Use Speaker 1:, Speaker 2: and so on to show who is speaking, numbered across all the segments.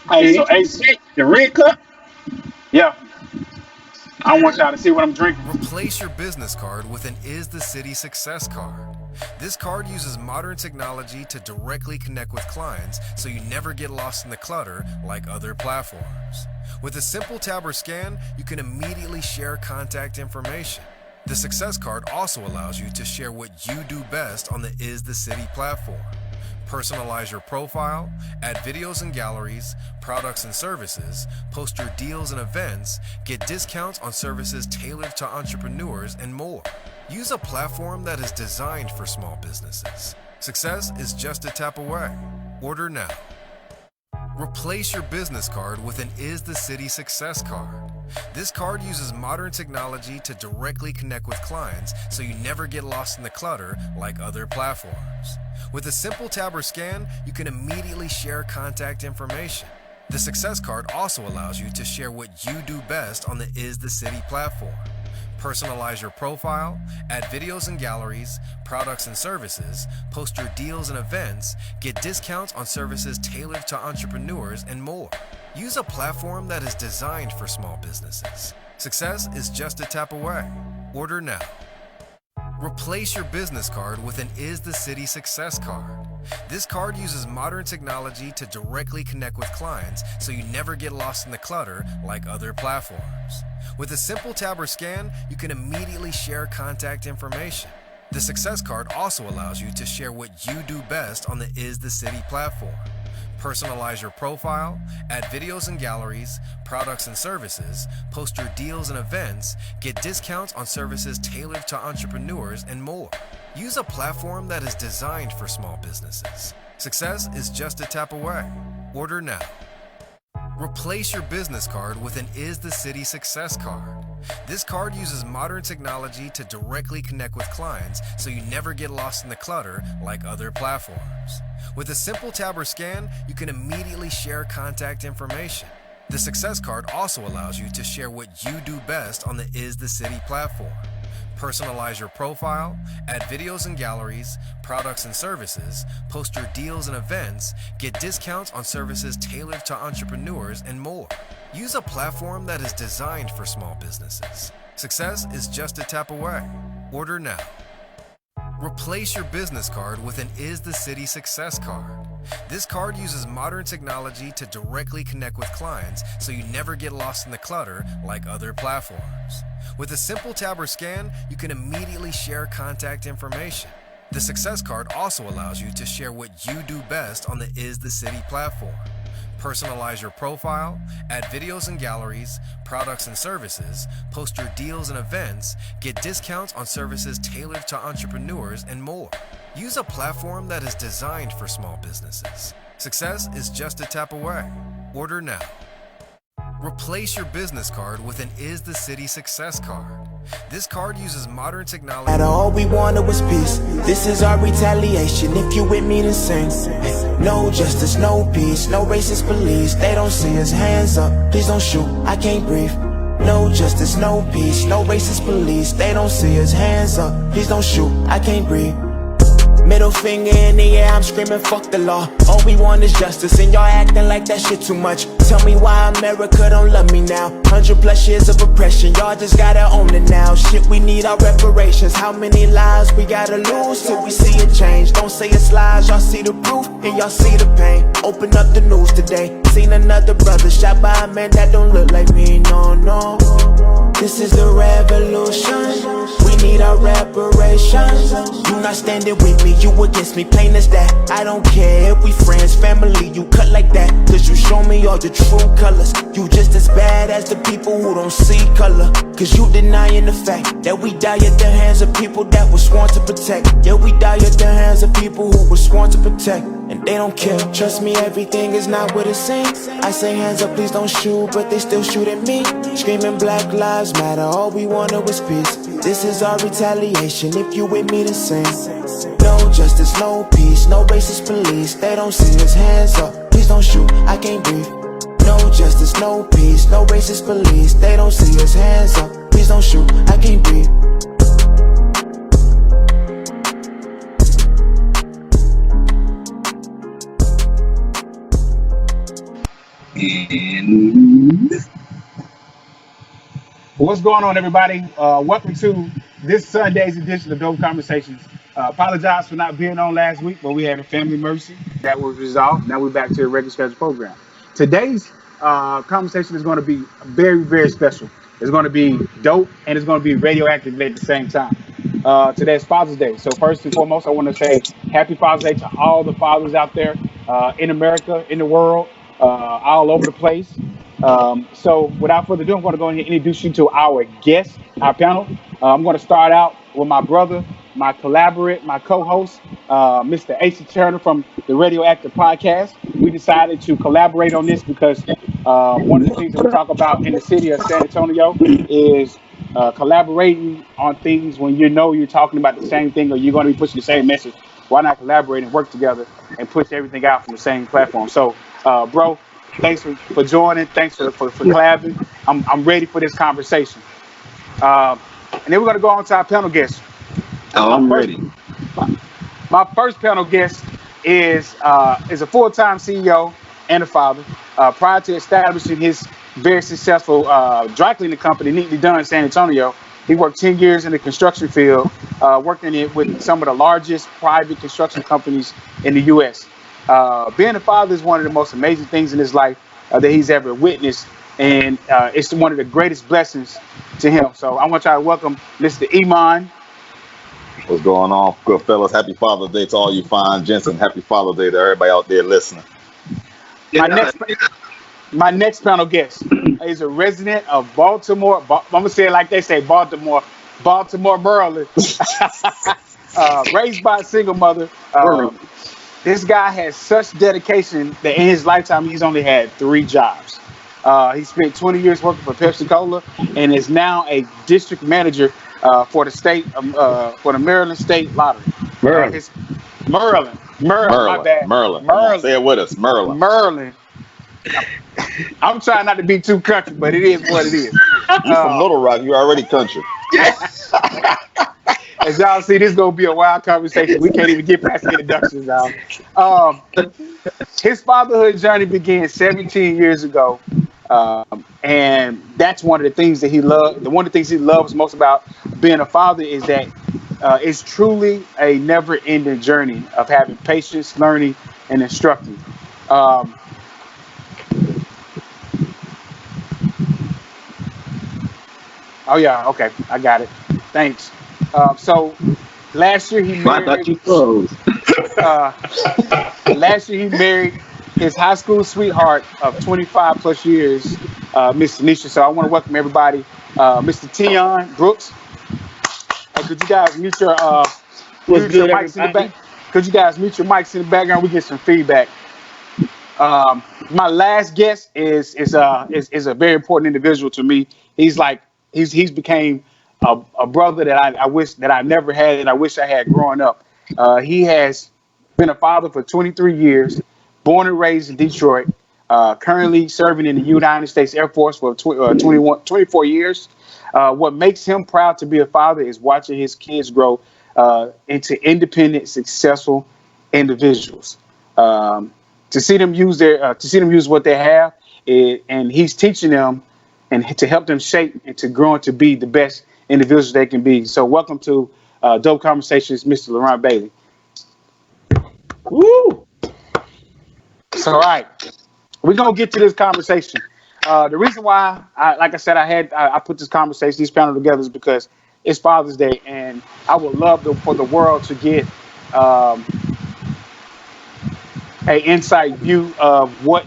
Speaker 1: Hey, Jake, the red cup. Yeah, I want y'all to see what I'm drinking.
Speaker 2: Replace your business card with an Is the City Success card. This card uses modern technology to directly connect with clients so you never get lost in the clutter like other platforms. With a simple tab or scan, you can immediately share contact information. The Success card also allows you to share what you do best on the Is the City platform. Personalize your profile, add videos and galleries, products and services, post your deals and events, get discounts on services tailored to entrepreneurs, and more. Use a platform that is designed for small businesses. Success is just a tap away. Order now. Replace your business card with an Is the City Success card. This card uses modern technology to directly connect with clients so you never get lost in the clutter like other platforms. With a simple tab or scan, you can immediately share contact information. The Success card also allows you to share what you do best on the Is the City platform. Personalize your profile, add videos and galleries, products and services, post your deals and events, get discounts on services tailored to entrepreneurs, and more. Use a platform that is designed for small businesses. Success is just a tap away. Order now. Replace your business card with an Is the City Success card. This card uses modern technology to directly connect with clients so you never get lost in the clutter like other platforms. With a simple tab or scan, you can immediately share contact information. The Success card also allows you to share what you do best on the Is the City platform. Personalize your profile, add videos and galleries, products and services, post your deals and events, get discounts on services tailored to entrepreneurs, and more. Use a platform that is designed for small businesses. Success is just a tap away. Order now. Replace your business card with an Is the City Success card. This card uses modern technology to directly connect with clients so you never get lost in the clutter like other platforms. With a simple tab or scan, you can immediately share contact information. The Success card also allows you to share what you do best on the Is the City platform. Personalize your profile, add videos and galleries, products and services, post your deals and events, get discounts on services tailored to entrepreneurs, and more. Use a platform that is designed for small businesses. Success is just a tap away. Order now. Replace your business card with an Is the City Success card. This card uses modern technology to directly connect with clients so you never get lost in the clutter like other platforms. With a simple tab or scan, you can immediately share contact information. The Success card also allows you to share what you do best on the Is the City platform. Personalize your profile, add videos and galleries, products and services, post your deals and events, get discounts on services tailored to entrepreneurs, and more. Use a platform that is designed for small businesses. Success is just a tap away. Order now. Replace your business card with an Is the City Success card. This card uses modern technology.
Speaker 3: All we wanted was peace. This is our retaliation. If you with me, then sing. No justice, no peace, no racist police. They don't see us, hands up. Please don't shoot, I can't breathe. No justice, no peace, no racist police. They don't see us, hands up. Please don't shoot, I can't breathe. Middle finger in the air, I'm screaming fuck the law. All we want is justice, and y'all acting like that shit too much. Tell me why America don't love me now. 100+ years of oppression, y'all just gotta own it now. Shit, we need our reparations. How many lives we gotta lose till we see a change? Don't say it's lies, y'all see the proof and y'all see the pain. Open up the news today, seen another brother shot by a man that don't look like me, no, no. This is the revolution, we need our reparations. You not standing with me, you against me, plain as that. I don't care if we friends, family, you cut like that. Cause you show me all the true colors. You just as bad as the people who don't see color. Cause you denying the fact that we die at the hands of people that were sworn to protect. Yeah, we die at the hands of people who were sworn to protect, and they don't care. Trust me, everything is not what it seems. I say hands up, please don't shoot, but they still shoot at me. Screaming Black Lives Matter, all we wanted was peace. This is our retaliation, if you with me then sing. No justice, no peace, no racist police. They don't see us, hands up, please don't shoot, I can't breathe. No justice, no peace, no racist police. They don't see us, hands up, please don't shoot, I can't breathe.
Speaker 4: And
Speaker 1: What's going on, everybody? Welcome to this Sunday's edition of Dope Conversations. Apologize for not being on last week, but we had a family emergency that was resolved. Now we're back to the regular schedule program. Today's conversation is going to be very, very special. It's going to be dope and it's going to be radioactive at the same time. Today's Father's Day. So first and foremost, I want to say Happy Father's Day to all the fathers out there in America, in the world, all over the place. So without further ado, I'm going to go ahead and introduce you to our guest, our panel. I'm going to start out with my brother, my collaborator, my co-host, Mr. Asa Turner from the Radioactive Podcast. We decided to collaborate on this because one of the things that we talk about in the city of San Antonio is collaborating on things when you know you're talking about the same thing or you're going to be pushing the same message. Why not collaborate and work together and push everything out from the same platform? So, bro, thanks for joining. Thanks for collabing. I'm ready for this conversation. And then we're going to go on to our panel guests.
Speaker 4: I'm ready.
Speaker 1: My first panel guest is a full-time CEO and a father. Prior to establishing his very successful dry cleaning company, Neatly Done, in San Antonio, he worked 10 years in the construction field, working with some of the largest private construction companies in the U.S. Being a father is one of the most amazing things in his life that he's ever witnessed, and it's one of the greatest blessings to him. So I want y'all to welcome Mr. Iman.
Speaker 5: What's going on, good fellas? Happy Father's Day to all you fine gents, and happy Father's Day to everybody out there listening.
Speaker 1: My next panel guest is a resident of Baltimore. I'm gonna say it like they say, Baltimore, Maryland. Raised by a single mother. This guy has such dedication that in his lifetime he's only had 3 jobs. He spent 20 years working for Pepsi Cola and is now a district manager for the state, for the Maryland State Lottery. Maryland. My bad.
Speaker 5: Merlin. Say it with us, Merlin.
Speaker 1: Merlin. I'm trying not to be too country, but it is what it is.
Speaker 5: You from Little Rock? You already country.
Speaker 1: As y'all see, this is gonna be a wild conversation. We can't even get past the introductions out. His fatherhood journey began 17 years ago, and that's one of the things that he loved. One of the things he loves most about being a father is that it's truly a never-ending journey of having patience, learning, and instructing. Oh yeah, okay, I got it. Thanks. So last year he married.
Speaker 4: I thought you closed.
Speaker 1: Last year he married his high school sweetheart of 25 plus years, Miss Tanisha. So I want to welcome everybody, Mr. Tion Brooks. Hey, could you guys mute your mics in the back? Could you guys mute your mics in the background? We get some feedback. My last guest is a very important individual to me. He's became a brother that I wish that I never had and I wish I had growing up. He has been a father for 23 years, born and raised in Detroit, currently serving in the United States Air Force for 24 years. What makes him proud to be a father is watching his kids grow into independent, successful individuals. To see them use what they have, and he's teaching them and to help them shape and to grow and to be the best individuals they can be. So welcome to Dope Conversations, Mr. Laurent Bailey.
Speaker 4: Woo!
Speaker 1: So, all right, we're going to get to this conversation. The reason why, I put this panel together is because it's Father's Day, and I would love for the world to get an insight view of what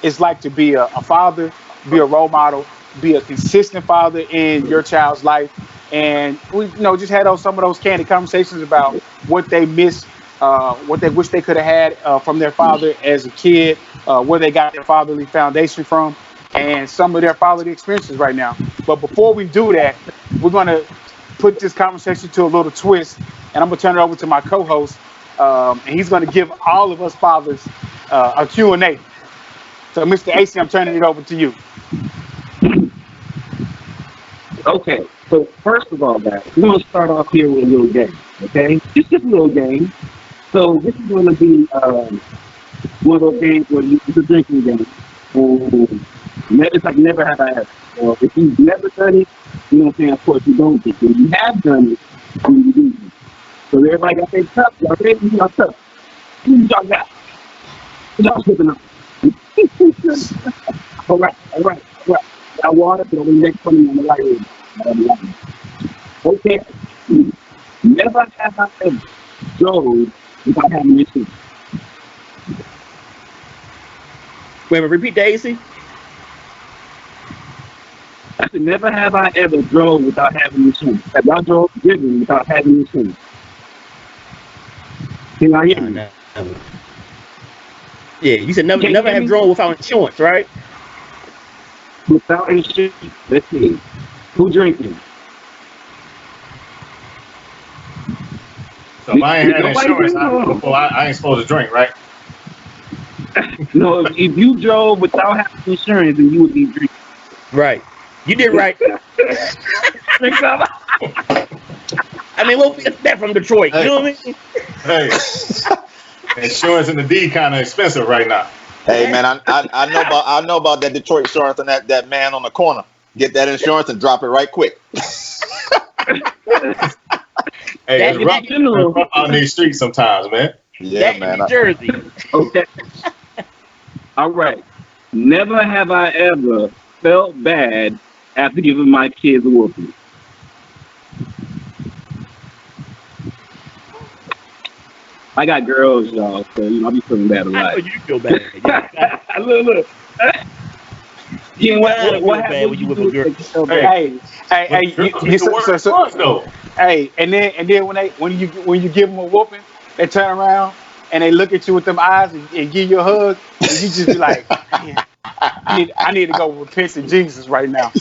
Speaker 1: it's like to be a father, be a role model, be a consistent father in your child's life. And we, just had some of those candid conversations about what they miss, what they wish they could have had from their father as a kid, where they got their fatherly foundation from, and some of their fatherly experiences right now. But before we do that, we're going to put this conversation to a little twist, and I'm going to turn it over to my co-host, and he's going to give all of us fathers a Q&A. So, Mr. AC, I'm turning it over to you.
Speaker 4: Okay, so first of all, guys, we're going to start off here with a little game, okay? Just a little game. So this is going to be one of those games where it's a drinking game. It's like never have I ever. So if you've never done it, you know what I'm saying? Of course you don't. If you have done it, you do it. So everybody got their cup. Y'all ready? Y'all cup. Y'all got. Y'all sipping up. All right. Y'all water, so the next one on the light. Okay. Never have I ever drove without having insurance.
Speaker 6: Wait, repeat the AC.
Speaker 4: I said, never have I ever drove without having insurance. Have y'all drove driven without having insurance? Can y'all hear me?
Speaker 6: Never. Yeah, you said
Speaker 4: Can you
Speaker 6: never
Speaker 4: hear
Speaker 6: have
Speaker 4: me?
Speaker 6: drone without insurance, right?
Speaker 4: Without insurance. Let's see. Who drinking?
Speaker 5: So if I ain't had
Speaker 4: Nobody
Speaker 5: insurance,
Speaker 4: drinking?
Speaker 5: I ain't supposed to drink, right?
Speaker 4: No, if you drove without having insurance, then you would be drinking.
Speaker 6: Right. You did right.
Speaker 4: Drink up.
Speaker 6: I mean, what we expect from Detroit? You know what I mean?
Speaker 5: Hey, insurance in the D kind of expensive right now.
Speaker 7: Hey man, I know about that Detroit insurance and that man on the corner. Get that insurance and drop it right quick.
Speaker 5: Hey,
Speaker 6: That
Speaker 5: it's rough out in these streets sometimes, man.
Speaker 7: Yeah,
Speaker 6: that
Speaker 7: man.
Speaker 6: in New Jersey.
Speaker 4: Okay. All right. Never have I ever felt bad after giving my kids a whooping. I got girls, y'all, so you know I'll be feeling bad a
Speaker 6: I know
Speaker 4: lot.
Speaker 6: you feel bad.
Speaker 4: Look.
Speaker 6: You
Speaker 4: Yeah,
Speaker 6: gotta feel
Speaker 4: what
Speaker 6: bad
Speaker 4: happened
Speaker 6: when you
Speaker 4: when
Speaker 6: whip a
Speaker 4: you
Speaker 6: girl.
Speaker 4: feel bad?
Speaker 1: Hey,
Speaker 5: You the worst ones, though.
Speaker 1: hey, and then when you give them a whooping, they turn around and they look at you with them eyes and give you a hug, and you just be like, man, I need to go repent to Jesus right now.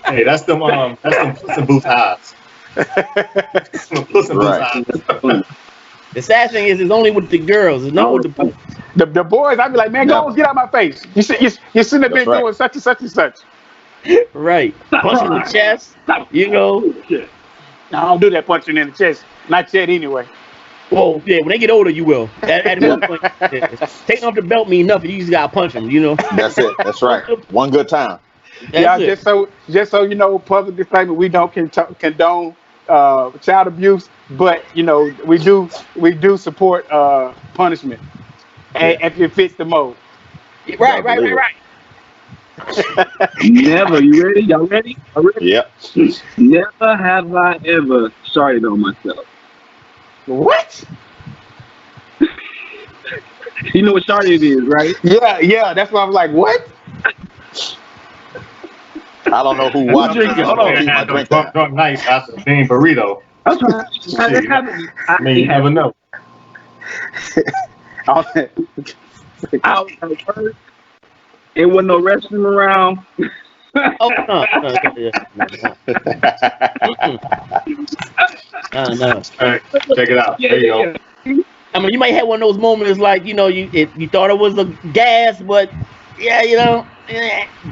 Speaker 5: Hey, that's them Puss in Boots eyes. Them Puss in Boots
Speaker 7: Right.
Speaker 5: eyes.
Speaker 6: The sad thing is, it's only with the girls. It's not with the boys.
Speaker 1: The boys, I'd be like, man, go
Speaker 7: Never.
Speaker 1: get out my face. You shouldn't have been
Speaker 7: That's right.
Speaker 1: doing such and such and such.
Speaker 6: Right. Punch in the chest. You know.
Speaker 1: I don't do that punching in the chest. Not yet, anyway.
Speaker 6: Well, yeah, when they get older, you will. At one point, taking off the belt mean nothing. You just gotta punch them. You know.
Speaker 7: That's it. That's right. One good time.
Speaker 6: That's it.
Speaker 1: Just so you know, public disclaimer: we don't condone child abuse, but you know we do support punishment, and if it fits the mold.
Speaker 6: Right.
Speaker 4: Never. You ready? Y'all ready?
Speaker 7: Yep.
Speaker 4: Never have I ever started on myself.
Speaker 1: What?
Speaker 4: You know what started is, right?
Speaker 1: Yeah. That's why I'm like, what?
Speaker 7: I don't know who watched it.
Speaker 4: drinking?
Speaker 7: I'm
Speaker 4: Hold
Speaker 7: gonna
Speaker 4: on.
Speaker 7: keep my
Speaker 5: Had those
Speaker 7: drink down.
Speaker 5: drunk nights after being burrito.
Speaker 4: I'm trying.
Speaker 5: Shit, I mean, you never know.
Speaker 4: I was at work. It wasn't no restroom around.
Speaker 6: Oh no. No.
Speaker 5: Hey, check it out. There you go.
Speaker 6: I mean, you might have one of those moments like you thought it was a gas, but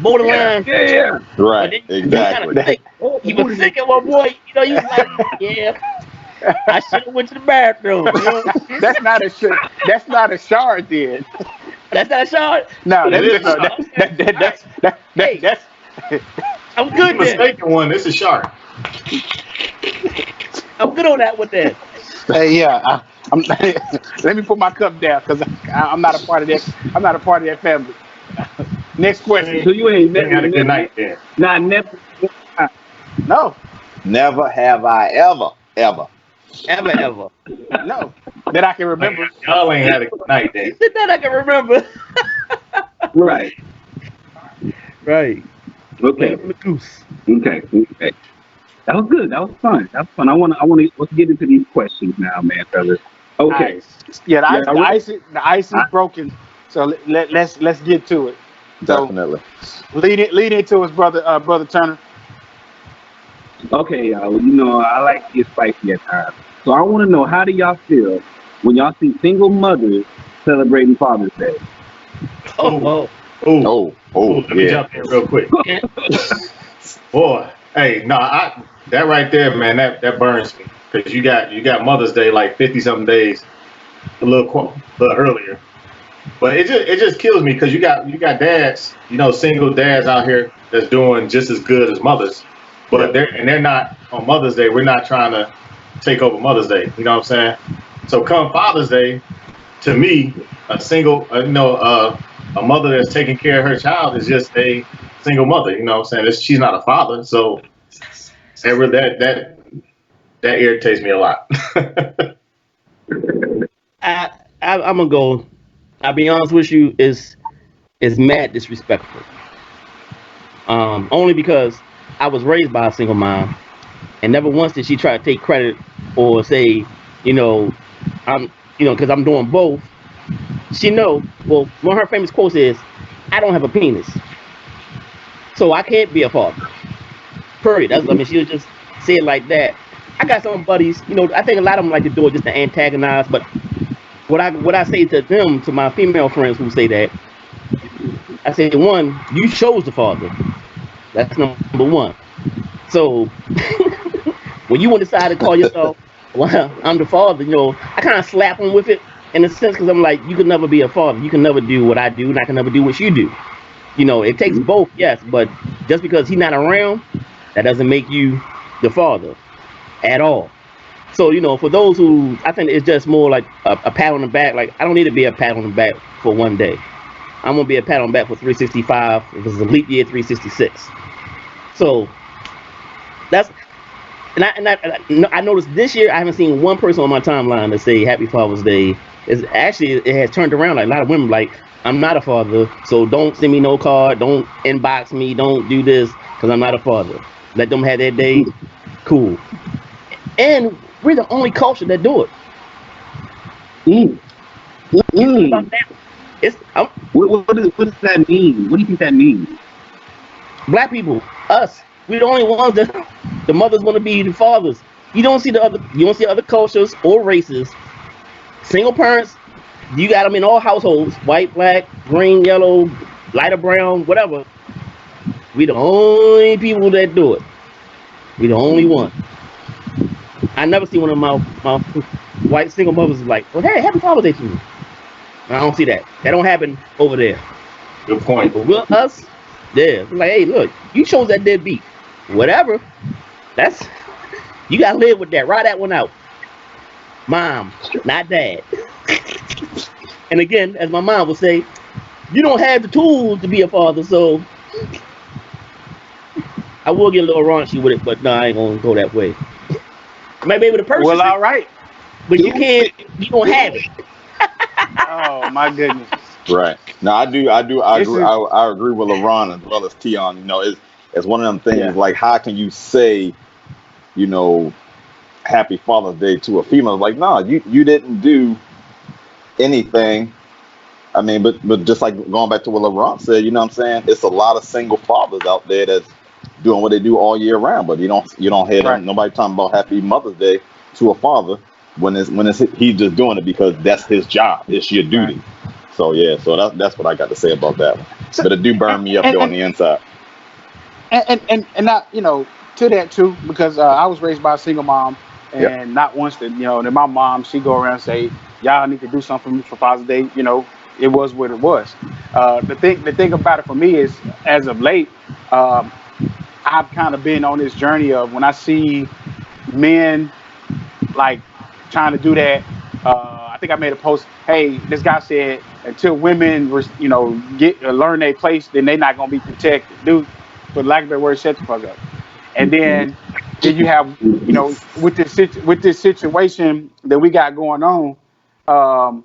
Speaker 6: borderline.
Speaker 4: Yeah.
Speaker 6: But
Speaker 7: Right.
Speaker 6: then you
Speaker 7: Exactly.
Speaker 6: kind of think, you was thinking, well, boy, you was like, yeah, I should have went to the bathroom. You know?
Speaker 1: That's not a shard, then.
Speaker 6: That's not a shot.
Speaker 1: No,
Speaker 5: It is
Speaker 1: that's
Speaker 6: I'm good then.
Speaker 5: mistaken one. This is sharp.
Speaker 6: I'm good on that one then.
Speaker 1: Hey, yeah. Let me put my cup down because I'm not a part of that. I'm not a part of that family. Next question.
Speaker 4: So you ain't
Speaker 5: You had a good night then.
Speaker 4: Nah, never.
Speaker 1: No,
Speaker 7: Never have I ever.
Speaker 6: Ever.
Speaker 1: no, that I can remember.
Speaker 5: Y'all ain't had a good night then.
Speaker 6: You said that I can remember.
Speaker 4: Right.
Speaker 6: Right.
Speaker 4: Okay.
Speaker 6: The goose.
Speaker 4: Okay. That was good. That was fun. I want to let's get into these questions now, man, fellas. Okay.
Speaker 1: Ice. Yeah, the ice is broken. So let's get to it. So
Speaker 7: Definitely.
Speaker 1: lead into us, brother Turner.
Speaker 4: Okay, y'all. You know, I like to get spicy at times. So I want to know, how do y'all feel when y'all see single mothers celebrating Father's Day?
Speaker 6: Oh.
Speaker 5: Oh, let me
Speaker 7: Yeah.
Speaker 5: jump in real quick. Boy, hey, that right there, man, that burns me because you got Mother's Day like 50 something days, a little earlier,
Speaker 8: But it just kills me because you got dads, single dads out here that's doing just as good as mothers, but
Speaker 1: Yeah.
Speaker 8: they're not on Mother's Day. We're not trying to take over Mother's Day. You know what I'm saying? So come Father's Day, to me, a single, a mother that's taking care of her child is just a single mother. You know what I'm saying? She's not a father, so that irritates me a lot.
Speaker 6: I'm gonna go. I'll be honest with you, is mad disrespectful. Only because I was raised by a single mom, and never once did she try to take credit or say, you know, because I'm doing both. She know. Well, one of her famous quotes is, "I don't have a penis, so I can't be a father." Period. I mean, she'll just say it like that. I got some buddies. I think a lot of them like to do it just to antagonize. But what I say to them, to my female friends who say that, I say, one, you chose the father. That's number one. So when you want to decide to call yourself, well, I'm the father, I kind of slap them with it in a sense because I'm like, you can never be a father. You can never do what I do, and I can never do what you do. It takes both, yes, but just because he's not around, that doesn't make you the father at all. So, for those who, I think it's just more like a pat on the back. Like, I don't need to be a pat on the back for one day. I'm going to be a pat on the back for 365. If it's a leap year, 366. So, that's, I noticed this year I haven't seen one person on my timeline that say Happy Father's Day. It has turned around. Like, a lot of women like, I'm not a father, so don't send me no card, don't inbox me, don't do this, because I'm not a father. Let them have their day. Cool. And we're the only culture that do it.
Speaker 4: Mm.
Speaker 6: Mm.
Speaker 4: What does that mean? What do you think that means?
Speaker 6: Black people, us, we're the only ones that the mothers want to be the fathers. You don't see other cultures or races. Single parents, you got them in all households, white, black, green, yellow, lighter brown, whatever. We the only people that do it. We the only one. I never see one of my white single mothers like, well, hey, happy Father's Day to you. I don't see that. That don't happen over there.
Speaker 8: Good point.
Speaker 6: But with us, yeah, like, hey, look, you chose that deadbeat. Whatever. You gotta live with that. Ride that one out. Mom, not dad. And again, as my mom would say, you don't have the tools to be a father, so I will get a little raunchy with it, but no, I ain't gonna go that way. I might be able to purchase
Speaker 1: Well, all
Speaker 6: it,
Speaker 1: right.
Speaker 6: but you don't have it.
Speaker 1: Oh my goodness.
Speaker 5: Right. No, I agree.
Speaker 1: This is
Speaker 5: I agree with LeBron as well as Tion. It's one of them things.
Speaker 1: yeah.
Speaker 5: Like, how can you say, Happy Father's Day to a female? Like, no, you didn't do anything. I mean, but just like going back to what LeBron said, you know what I'm saying? It's a lot of single fathers out there that's doing what they do all year round, but you don't hear
Speaker 1: Right.
Speaker 5: them. Nobody talking about Happy Mother's Day to a father when he's just doing it because that's his job. It's your duty.
Speaker 1: Right.
Speaker 5: So yeah, so that's what I got to say about that one.
Speaker 1: So,
Speaker 5: But it do burn me up
Speaker 1: and,
Speaker 5: though on
Speaker 1: and,
Speaker 5: the inside.
Speaker 1: and not to that too, because I was raised by a single mom,
Speaker 5: Yep.
Speaker 1: and not once that that my mom, she go around and say, y'all need to do something for me for Father's Day. It was what it was. The thing about it for me is, as of late, um, I've kind of been on this journey of when I see men like trying to do that. I think I made a post. Hey, this guy said until women, get learn their place, then they're not gonna be protected. Dude, for lack of a better word, shut the fuck up. And then you have, with this situation that we got going on, um,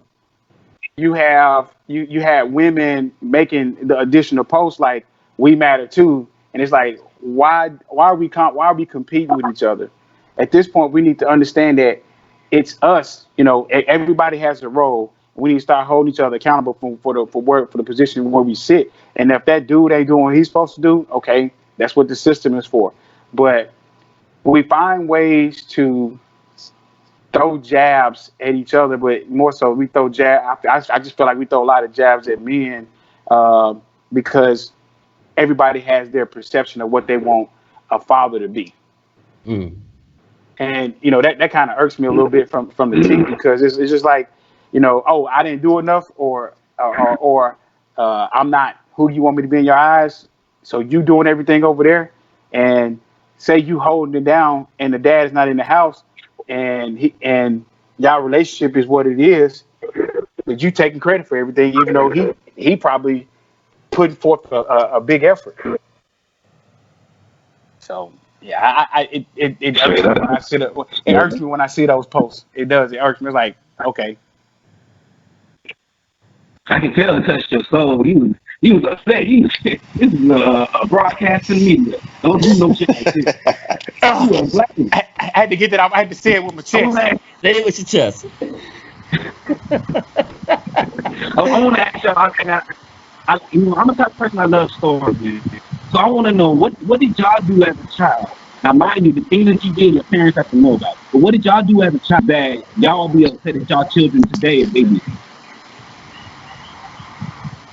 Speaker 1: you had women making the additional posts like we matter too, and it's like why are we competing with each other? At this point, we need to understand that it's us. Everybody has a role. We need to start holding each other accountable for the position where we sit. And if that dude ain't doing what he's supposed to do, okay, that's what the system is for. But we find ways to throw jabs at each other, but more so we throw jab. I just feel like we throw a lot of jabs at men uh, because everybody has their perception of what they want a father to be.
Speaker 6: Mm.
Speaker 1: And that kind of irks me a little bit from the team because it's just like, oh, I didn't do enough, or I'm not who you want me to be in your eyes. So you doing everything over there, and say you holding it down, and the dad is not in the house, and y'all relationship is what it is, but you taking credit for everything, even though he probably putting forth a big effort. So yeah, it irks me when I see it. It irks me when I see those posts. It does. It irks me. It's like, okay,
Speaker 4: I can tell it touched your soul. He was upset. This is a broadcasting media. Don't do no shit like this. You
Speaker 1: oh,
Speaker 4: are black.
Speaker 1: I had to get that out. I had to say it with my
Speaker 4: I want
Speaker 1: chest.
Speaker 4: to ask,
Speaker 6: Say it with your chest.
Speaker 4: I want to ask y'all. I'm the type of person I love stories, man. So I want to know what did y'all do as a child? Now, mind you, the things that you did, your parents have to know about. But what did y'all do as a child that y'all be upset at y'all children today if they do?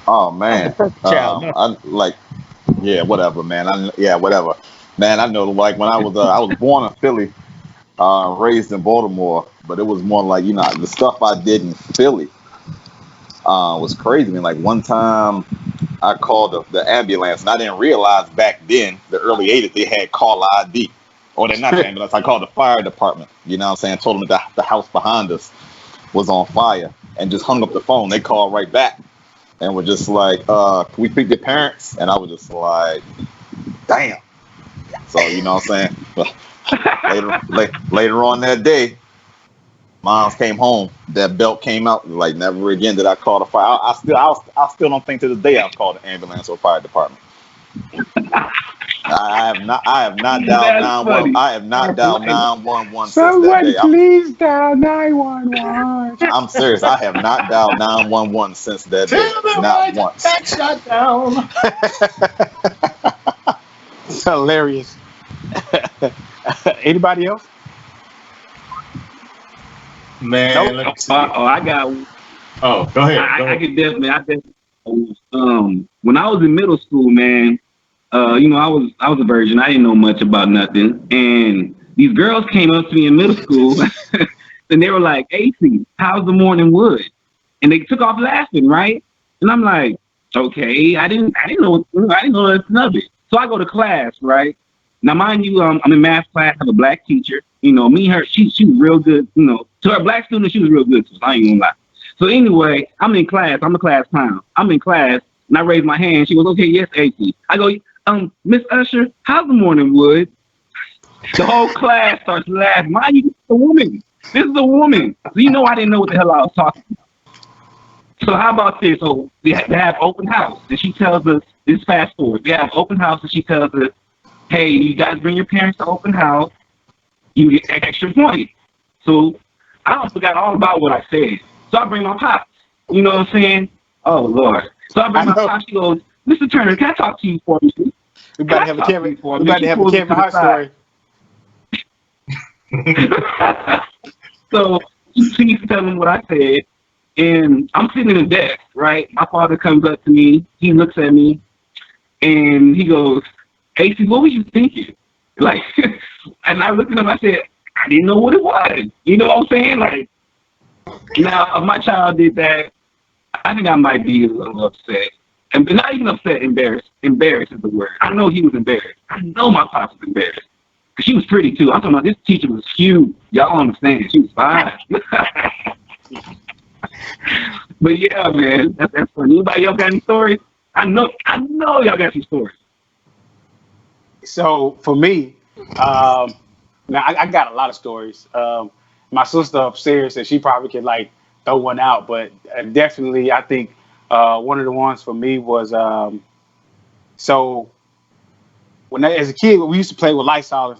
Speaker 5: Oh
Speaker 6: I'm the
Speaker 5: man,
Speaker 6: perfect child.
Speaker 5: I like, yeah, whatever, man. Yeah, whatever, man. I know, like when I was born in Philly, raised in Baltimore, but it was more like the stuff I did in Philly was crazy. I mean, like one time I called the ambulance, and I didn't realize back then, the early '80s, they had call ID, or they're not the ambulance. I called the fire department. You know what I'm saying? Told them that the house behind us was on fire, and just hung up the phone. They called right back. And were just like, can we speak to parents? And I was just like, damn. So what I'm saying? Later on that day, moms came home. That belt came out. Like never again did I call the fire. I still don't think to this day I've called the ambulance or fire department. I have not dialed
Speaker 4: That's
Speaker 5: 911.
Speaker 4: funny.
Speaker 5: I have not dialed 911 since that
Speaker 1: Someone
Speaker 5: day.
Speaker 1: please dial 911.
Speaker 5: I'm serious. I have not dialed 911 since that day.
Speaker 8: Tell them I
Speaker 5: Not
Speaker 8: just
Speaker 5: once.
Speaker 8: got shot down.
Speaker 1: It's hilarious. Anybody else?
Speaker 8: Man,
Speaker 1: Nope.
Speaker 8: let me see.
Speaker 4: I got one.
Speaker 8: Oh, go ahead. Go
Speaker 4: I
Speaker 8: ahead.
Speaker 4: could definitely. When I was in middle school, man, I was a virgin. I didn't know much about nothing, and these girls came up to me in middle school, and they were like, "AC, how's the morning wood?" And they took off laughing, right? And I'm like, "Okay, I didn't know, I didn't know nothing of it." So I go to class, right? Now, mind you, I'm in math class. I have a black teacher. Me and her, she was real good. To her black student, she was real good. So I ain't gonna lie. So anyway, I'm in class. I'm a class clown. I'm in class, and I raise my hand. She goes, "Okay, yes, AC." I go, Miss Usher, how's the morning wood? The whole class starts laughing. Mind you, this is a woman. This is a woman. So I didn't know what the hell I was talking about. So how about this? So they have open house, and she tells us, this fast forward, they have open house, and she tells us, "Hey, you guys bring your parents to open house, you get extra points." So I forgot all about what I said. So I bring my pops. You know what I'm saying? Oh, Lord. So I
Speaker 1: I
Speaker 4: bring my
Speaker 1: know.
Speaker 4: pops. She goes, "Mr. Turner, can I talk to you for a minute?"
Speaker 1: We about to have a Kevin. We about to have a Kevin Hart story.
Speaker 4: So she's telling what I said, and I'm sitting in the desk, right? My father comes up to me, he looks at me, and he goes, "AC, what were you thinking?" Like, and I looked at him, I said, "I didn't know what it was." You know what I'm saying? Like, now, if my child did that, I think I might be a little upset. And not even upset, embarrassed. Embarrassed is the word. I know he was embarrassed. I know my pops was embarrassed. Because she was pretty, too. I'm talking about this teacher was huge. Y'all understand. She was fine. But yeah, man, that's funny. Anybody else got any stories? I know y'all got some stories.
Speaker 1: So for me, now I got a lot of stories. My sister upstairs said she probably could like throw one out, but definitely I think one of the ones for me was so as a kid we used to play with Lysol and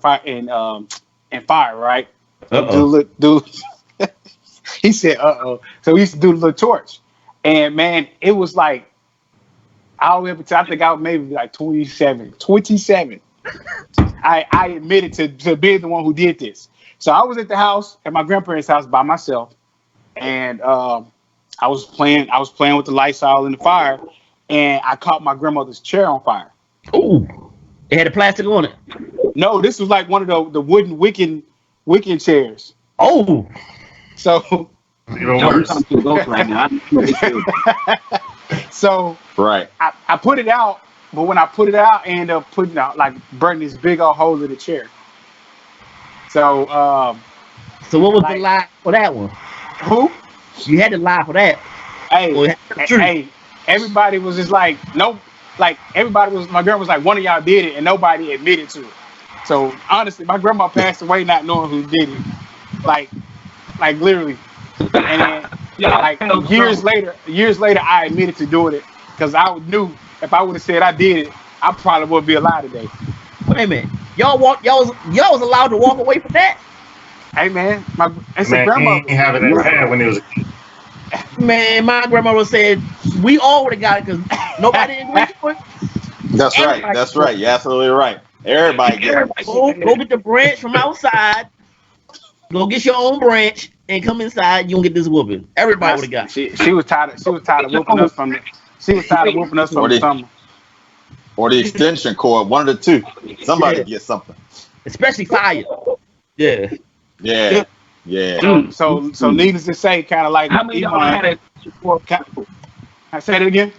Speaker 1: fire, right? So
Speaker 6: Uh-oh.
Speaker 1: he said so we used to do the little torch, and man, it was like I remember I think I was maybe like 27. I admitted to being the one who did this. So I was at the house at my grandparents' house by myself, and I was playing with the Lysol in the fire, and I caught my grandmother's chair on fire.
Speaker 6: Ooh, it had a plastic on it.
Speaker 1: No, this was like one of the wooden wicking chairs.
Speaker 6: Oh,
Speaker 1: So
Speaker 8: Even
Speaker 4: Yo, we
Speaker 8: worse.
Speaker 4: talking to a ghost right now. I know they feel.
Speaker 1: So
Speaker 5: Right.
Speaker 1: I put it out, but when I put it out, I ended up putting out like burning this big old hole in the chair. So
Speaker 6: So what was the
Speaker 1: like
Speaker 6: lie for that one?
Speaker 1: who?
Speaker 6: You had to lie for that.
Speaker 1: Hey,
Speaker 6: Or you had to tell the truth.
Speaker 1: hey, everybody was just like, no, like everybody was. My grandma was like, one of y'all did it, and nobody admitted to it. So honestly, my grandma passed away not knowing who did it, like, like literally. And then
Speaker 4: Yeah,
Speaker 1: like
Speaker 4: hell
Speaker 1: years later, I admitted to doing it because I knew if I would have said I did it, I probably would be alive today.
Speaker 6: Wait a minute. Y'all was allowed to walk away from that?
Speaker 1: Hey man, my it's a
Speaker 8: Man, he ain't
Speaker 1: grandmother.
Speaker 8: have it in his head when he was a kid.
Speaker 6: Man, my grandmother said we all would have got it because nobody didn't agree to it.
Speaker 5: That's right.
Speaker 6: Everybody
Speaker 5: That's right. You're absolutely right. Everybody get it.
Speaker 6: go get the branch from outside. Go get your own branch and come inside. You don't get this whooping. Everybody would have got it.
Speaker 1: She was tired. She was tired of whooping us from the. She was tired of whooping us from
Speaker 5: Or
Speaker 1: the
Speaker 5: the
Speaker 1: summer.
Speaker 5: or the extension cord. One of the two. Somebody
Speaker 6: Yeah.
Speaker 5: get something.
Speaker 6: Especially fire. Yeah.
Speaker 5: Yeah. Yeah.
Speaker 1: So needless to say, kind of like
Speaker 4: How many of y'all had
Speaker 1: Iman.
Speaker 4: a support?
Speaker 1: I say it again.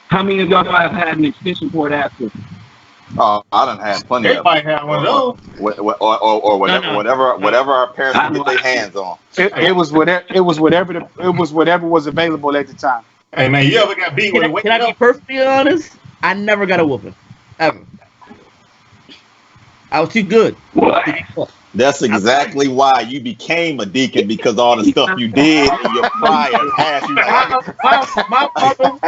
Speaker 4: How many of y'all have had an extension cord after?
Speaker 5: Oh, I done had plenty of
Speaker 8: Everybody had one of those.
Speaker 5: or whatever,
Speaker 6: No.
Speaker 5: whatever our parents
Speaker 4: I
Speaker 5: could
Speaker 4: know
Speaker 5: get their
Speaker 4: I-
Speaker 5: hands on.
Speaker 1: It was whatever was available at the time.
Speaker 8: Hey man, you ever got beat with a weight
Speaker 6: Can I be
Speaker 8: belt?
Speaker 6: perfectly honest? I never got a whooping. Ever. I was too good.
Speaker 4: What?
Speaker 5: That's exactly why you became a deacon, because all the stuff you did in your prior past. You like,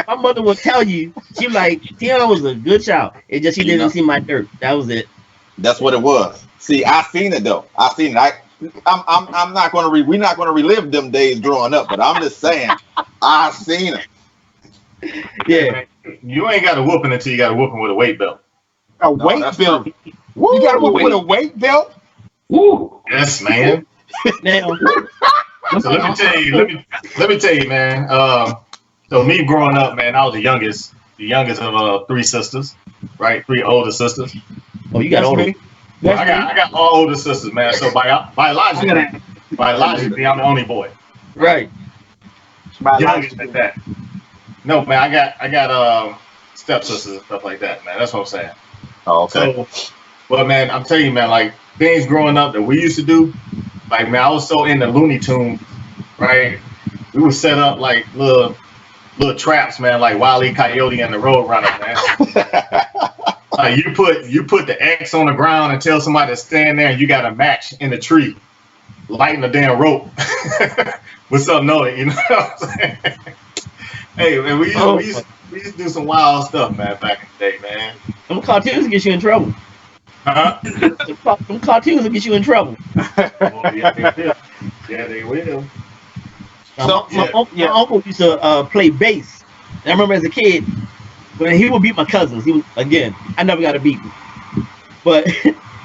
Speaker 6: My mother will tell you, she like, Tiana was a good child. It just she
Speaker 5: You
Speaker 6: didn't
Speaker 5: know.
Speaker 6: see my dirt. That was it.
Speaker 5: that's what it was. See, I seen it though. I seen it. I'm not going to. We're not going to relive them days growing up. But I'm just saying, I seen it.
Speaker 6: Yeah.
Speaker 8: You ain't got a whooping until you got a whooping with a weight belt.
Speaker 1: A
Speaker 5: No,
Speaker 1: weight
Speaker 5: that's
Speaker 1: belt.
Speaker 5: true.
Speaker 1: You got to whoop with a weight belt.
Speaker 4: Woo!
Speaker 8: Yes, man.
Speaker 6: Now,
Speaker 8: So let me tell you, man. So me growing up, man, I was the youngest of three sisters, right? Three older sisters.
Speaker 6: oh, you got
Speaker 1: That's
Speaker 6: older.
Speaker 1: me. That's
Speaker 8: I got all older sisters, man. So biologically, I'm the only boy,
Speaker 6: Right.
Speaker 1: my
Speaker 8: youngest
Speaker 1: life.
Speaker 8: at that. No, man, I got stepsisters and stuff like that, man. That's what I'm saying.
Speaker 5: Oh, okay.
Speaker 8: So, but man, I'm telling you, man, like things growing up that we used to do, like man, I was so into Looney Tunes, right? We would set up like little traps, man, like Wile E. Coyote and the Roadrunner, man. Like you put the X on the ground and tell somebody to stand there, and you got a match in the tree, lighting the damn rope with something on it, you know what I'm saying? Hey, man, we used to do some wild stuff, man, back in the day, man.
Speaker 6: Them cartoons will get you in trouble.
Speaker 8: Huh?
Speaker 6: Them cartoons will get you in trouble.
Speaker 8: Well, yeah, they will. Yeah, they will.
Speaker 6: My uncle used to play bass. And I remember as a kid, when he would beat my cousins. He was again. I never got to beat him, but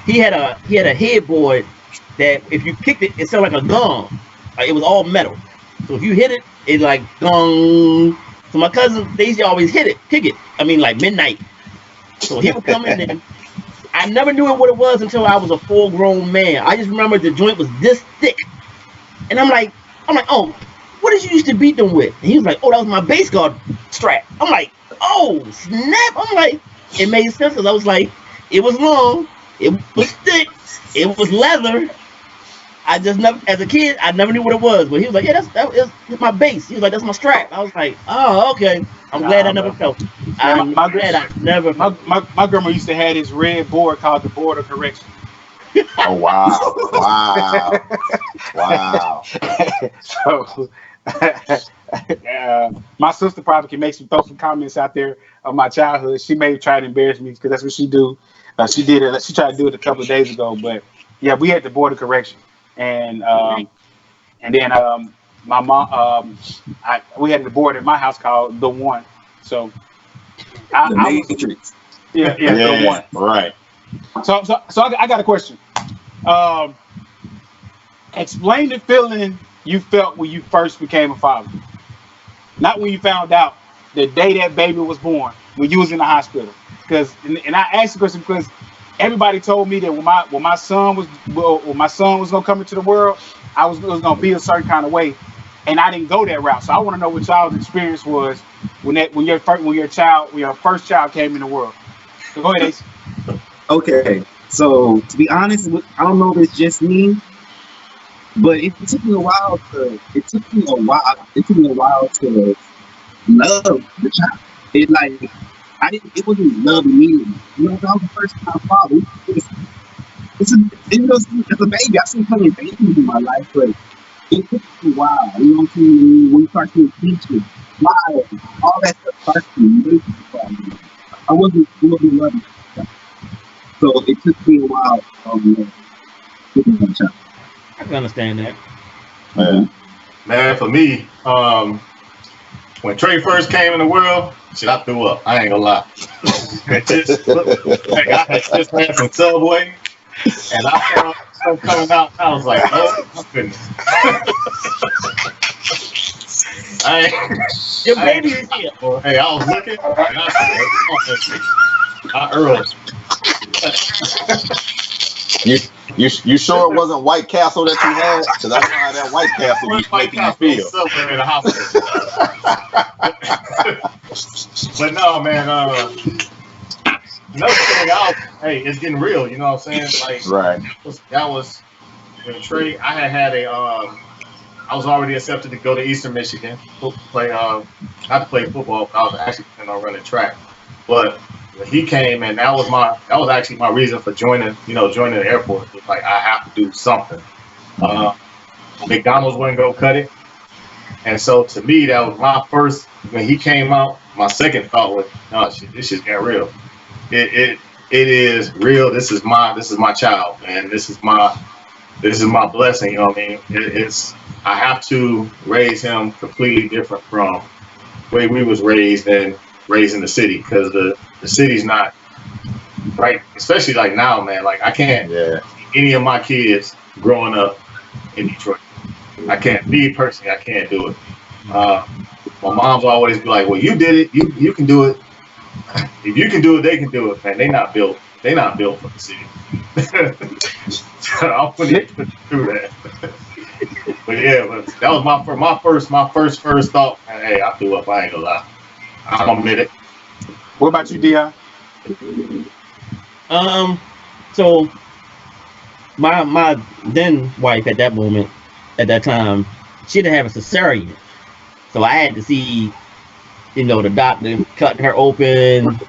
Speaker 6: he had a headboard that if you kicked it, it sounded like a gong. Like it was all metal. So if you hit it, it like gong. So my cousins, they used to always kick it. I mean, like midnight. So he would come in there. I never knew what it was until I was a full-grown man. I just remember the joint was this thick, and I'm like, oh, what did you used to beat them with? And he was like, oh, that was my base guard strap. I'm like, oh, snap. I'm like, it made sense because I was like, it was long, it was thick, it was leather. I just never, as a kid, I never knew what it was. But he was like, yeah, that is my base. He was like, that's my strap. I was like, oh, okay. I'm glad I never felt it. I'm glad I never felt it.
Speaker 1: My grandma used to have this red board called the board of correction.
Speaker 5: Oh wow! Wow!
Speaker 1: So my sister probably can throw some comments out there of my childhood. She may try to embarrass me because that's what she do. She did it. She tried to do it a couple of days ago, but yeah, we had the board of correction, and then my mom, we had the board at my house called the one. So I was, yeah, the one.
Speaker 5: Right.
Speaker 1: So I got a question. Explain the feeling you felt when you first became a father. Not when you found out the day that baby was born, when you was in the hospital. Because and I asked the question because everybody told me that when my son was gonna come into the world, it was gonna be a certain kind of way, and I didn't go that route. So I want to know what y'all's experience was when your first child came in the world. Go ahead, Ace.
Speaker 4: Okay, so to be honest, I don't know if it's just me, but it took me a while to. It took me a while. It took me a while to love the child. It like I didn't. It wasn't love immediately. You know, if I was the first time father. As a baby, I've seen plenty of babies in my life, but it took me a while. You know what I'm saying? When you start seeing teachers, lives, all that stuff starts to make you. I wasn't loving it. So it took me a while to my child.
Speaker 6: I can understand that.
Speaker 8: Man, for me, when Trey first came in the world, shit, I threw up. I ain't gonna lie. I had just had some Subway, and I saw stuff coming out. I was like, oh my goodness.
Speaker 6: Your baby is here.
Speaker 8: Hey, I was looking, and I Earl.
Speaker 5: You sure it wasn't White Castle that you had? Because I know how that White Castle was making you feel.
Speaker 8: In the hospital. But no, man. Another thing, hey, it's getting real. You know what I'm saying? Like,
Speaker 5: right.
Speaker 8: That was when Trey. I had I was already accepted to go to Eastern Michigan, play. Not to play football. I was actually planning on running track, but when he came, and that was actually my reason for joining the Air Force. It was like, I have to do something. McDonald's wouldn't go cut it. And so to me, that was my first, when he came out, my second thought was, no, this shit got real. It is real. This is my child, and this is my blessing. You know what I mean? I have to raise him completely different from the way we was raised and raised in the city, because the city's not right, especially like now, man. Like I can't any of my kids growing up in Detroit. I can't. Me personally, I can't do it. My mom's always be like, "Well, you did it. You can do it. If you can do it, they can do it, man. They not built for the city." I want to put through that. But that was my first thought. And, hey, I threw up. I ain't gonna lie. I'm admit it.
Speaker 1: What about you, Dion?
Speaker 6: So my then wife at that time, she didn't have a cesarean, so I had to see, the doctor cutting her open,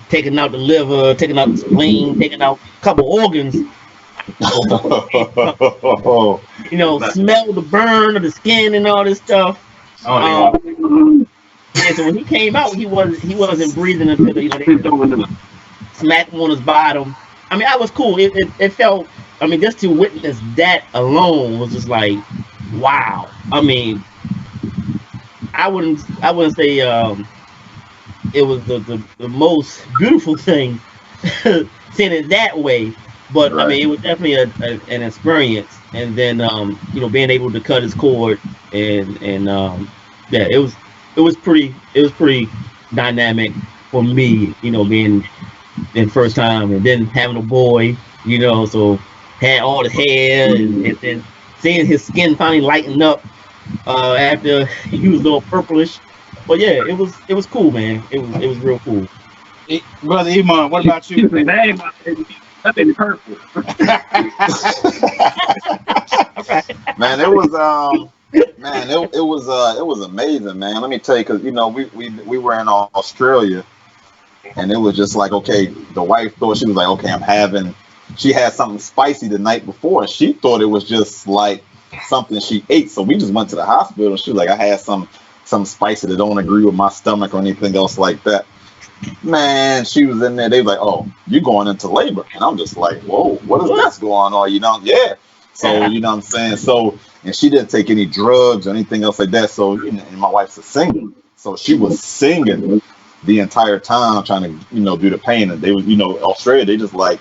Speaker 6: taking out the liver, taking out the spleen, taking out a couple organs. Smell the burn of the skin and all this stuff. And so when he came out, he wasn't breathing until they smacked him on his bottom. I mean, I was cool. It felt. I mean, just to witness that alone was just like, wow. I mean, I wouldn't say it was the most beautiful thing seeing it that way, but right. I mean, it was definitely an experience. And then being able to cut his cord and it was pretty dynamic for me, being in first time and then having a boy, so had all the hair and then seeing his skin finally lighten up after he was a little purplish. But yeah, it was cool, man. It was real cool.
Speaker 1: Brother Iman, what about you?
Speaker 4: That baby purple.
Speaker 5: Man, it was amazing, man. Let me tell you, because we were in Australia, and it was just like, okay, the wife thought, she was like, okay, she had something spicy the night before, and she thought it was just like something she ate. So we just went to the hospital, and she was like, I had some spicy that don't agree with my stomach or anything else like that. Man, she was in there. They were like, oh, you're going into labor. And I'm just like, whoa, what is this going on? Yeah. So, you know what I'm saying? So, and she didn't take any drugs or anything else like that. So, and my wife's a singer. So she was singing the entire time trying to, do the pain. And they was, Australia, they just like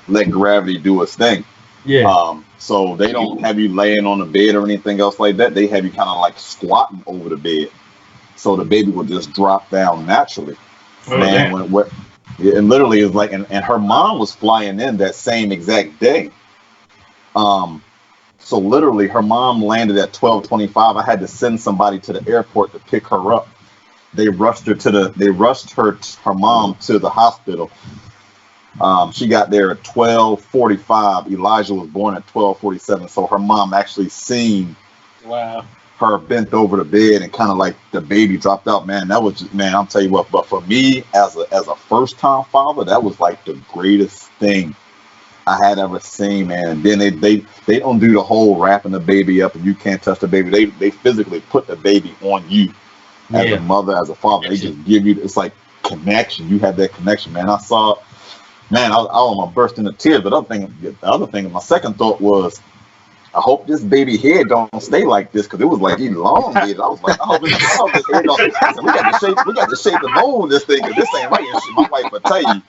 Speaker 5: let gravity do its thing.
Speaker 6: Yeah.
Speaker 5: So they don't have you laying on the bed or anything else like that. They have you kind of like squatting over the bed. So the baby will just drop down naturally. Man, and literally it was like, and her mom was flying in that same exact day, So literally, her mom landed at 12:25. I had to send somebody to the airport to pick her up. They rushed her mom to the hospital. She got there at 12:45. Elijah was born at 12:47. So her mom actually seen
Speaker 1: Wow.
Speaker 5: her bent over the bed and kind of like the baby dropped out. Man, that was just, man, I'll tell you what. But for me, as a first time father, that was like the greatest thing I had ever seen, man. And then they don't do the whole wrapping the baby up and you can't touch the baby. They physically put the baby on you as a mother, as a father. They just give you, it's like connection. You have that connection, man. I saw, man, I almost burst into tears. But the other thing, my second thought was, I hope this baby head don't stay like this, because it was like elongated. I was like, I hope this head don't. I said, we got to shape the mold this thing, because this ain't right. And my wife would tell you,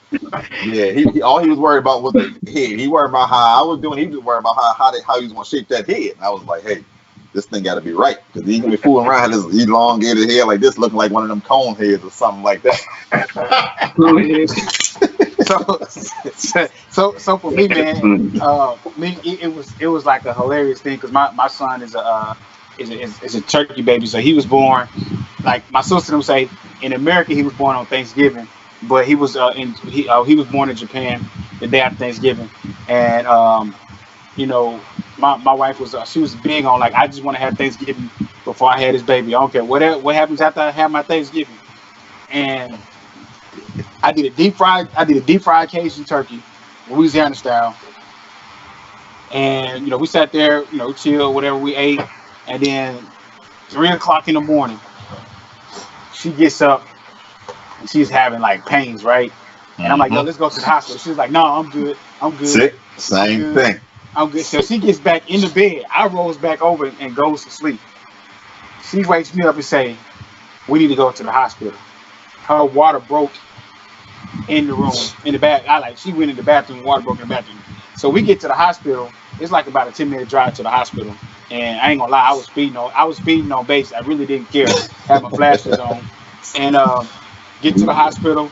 Speaker 5: yeah, he all he was worried about was the head. He worried about how I was doing. He was worried about how he was going to shape that head. And I was like, hey, this thing got to be right, because he ain't gonna be fooling around this elongated head like this, looking like one of them cone heads or something like that.
Speaker 1: So for me, man, it was like a hilarious thing, because my son is a turkey baby. So he was born, like my sister would say, in America he was born on Thanksgiving, but he was he was born in Japan the day after Thanksgiving. And you know, my wife was she was big on, like, I just want to have Thanksgiving before I had this baby. I don't care what happens after I have my Thanksgiving. And I did a deep fried Cajun turkey, Louisiana style. And we sat there, chill, whatever we ate. And then 3:00 in the morning, she gets up and she's having like pains, right? And I'm like, yo, let's go to the hospital. She's like, no, I'm good.
Speaker 5: Sick, same thing.
Speaker 1: I'm good. So she gets back in the bed. I rolls back over and goes to sleep. She wakes me up and say, we need to go to the hospital. Her water broke in the room, in the bath. She went in the bathroom, water broke in the bathroom. So we get to the hospital. It's like about a 10-minute drive to the hospital. And I ain't gonna lie, I was speeding on base. I really didn't care. Had my flashes on. And get to the hospital.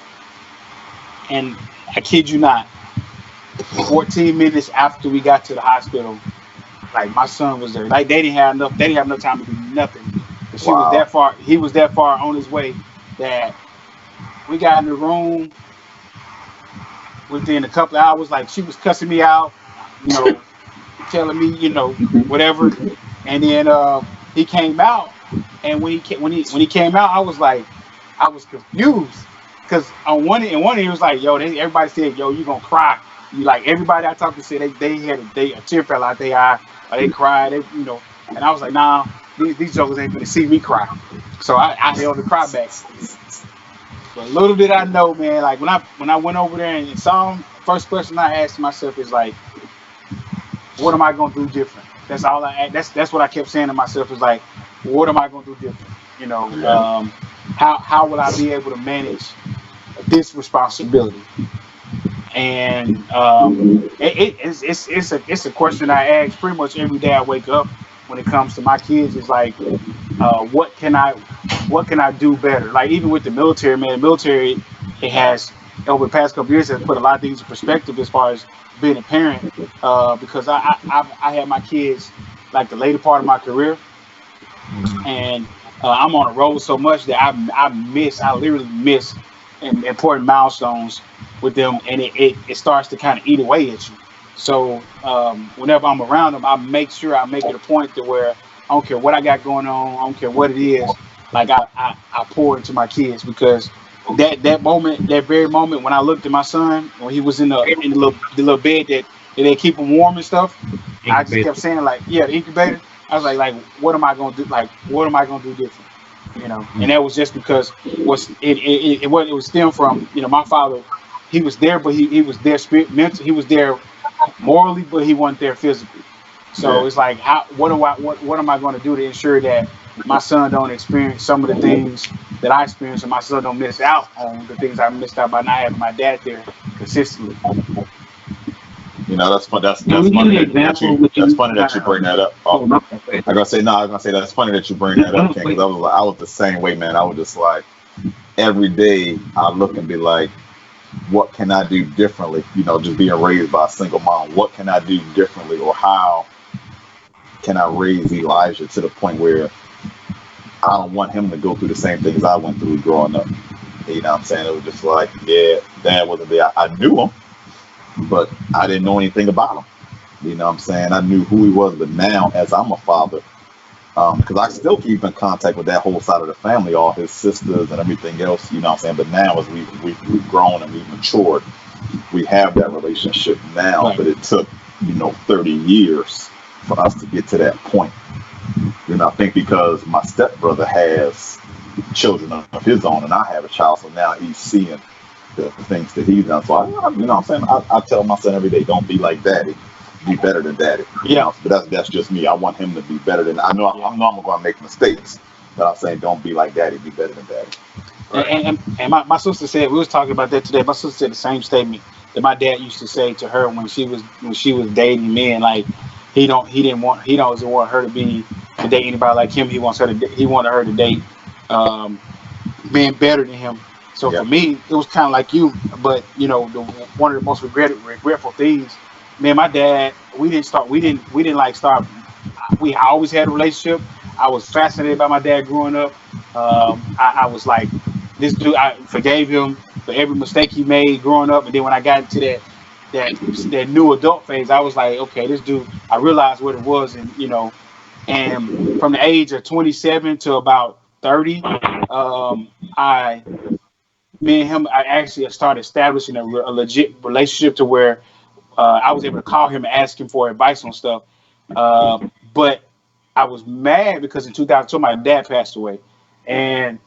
Speaker 1: And I kid you not, 14 minutes after we got to the hospital, like, my son was there. Like, they didn't have enough time to do nothing. He was that far on his way that we got in the room within a couple of hours. Like, she was cussing me out, telling me, whatever. And then he came out, and when he came out, I was confused, because on one end he was like, yo, everybody said, yo, you gonna cry. Like, everybody I talked to said a tear fell out their eye, or they cried, and I was like, nah, these jokers ain't gonna see me cry. So I held the cry back. But little did I know, man, like, when I went over there and saw him, first question I asked myself is like, what am I gonna do different? That's all that's what I kept saying to myself, is like, what am I gonna do different? How will I be able to manage this responsibility? And it's a question I ask pretty much every day I wake up when it comes to my kids. Is like, what can I do better? Like, even with the military, man, the military, it has, over the past couple of years, has put a lot of things in perspective as far as being a parent, because I had my kids like the later part of my career, and I'm on the road so much that I literally miss important milestones with them, and it starts to kind of eat away at you. So whenever I'm around them, I make sure I make it a point to where I don't care what I got going on, I don't care what it is, like, I pour into my kids, because that very moment when I looked at my son when he was in the little bed that they keep him warm and stuff, I just kept saying, like, yeah, the incubator. I was like, what am I gonna do? Like, what am I gonna do different? And that was just because it was stemmed from, my father. He was there, but he was there mentally. He was there morally, but he wasn't there physically. So it's like, what am I going to do to ensure that my son don't experience some of the things that I experienced, and my son don't miss out on the things I missed out by not having my dad there consistently.
Speaker 5: That's fun. That's funny. That's funny that you bring that up. I was gonna say that's funny that you bring that up, Ken, because I was the same way, man. I was just like, every day I look and be like, what can I do differently? Just being raised by a single mom, what can I do differently, or how can I raise Elijah to the point where I don't want him to go through the same things I went through growing up. You know what I'm saying? It was just like, yeah, dad wasn't there. I knew him, but I didn't know anything about him. You know what I'm saying? I knew who he was, but now as I'm a father, because I still keep in contact with that whole side of the family, all his sisters and everything else, you know what I'm saying? But now as we've grown and we've matured, we have that relationship now,
Speaker 1: Right.
Speaker 5: but it took, 30 years for us to get to that point. I think because my stepbrother has children of his own and I have a child, so now he's seeing the things that he's done. So what I'm saying? I tell my son every day, don't be like daddy, be better than daddy.
Speaker 1: Yeah.
Speaker 5: But that's just me. I want him to be better than I know. I know I'm going to make mistakes, but I'm saying don't be like daddy, be better than daddy.
Speaker 1: And my sister said, we was talking about that today. My sister said the same statement that my dad used to say to her when she was dating men. Like he doesn't want her to date anybody like him. He wanted her to date men better than him. So
Speaker 5: Yeah.
Speaker 1: for me, it was kind of like you, but one of the most regretful things. Me and my dad, we didn't like start. We always had a relationship. I was fascinated by my dad growing up. I was like, this dude. I forgave him for every mistake he made growing up, and then when I got into that new adult phase, I was like, okay, this dude. I realized what it was, and from the age of 27 to about 30, I me and him, I actually started establishing a legit relationship to where I was able to call him and ask him for advice on stuff. Uh, but I was mad because in 2002 my dad passed away, and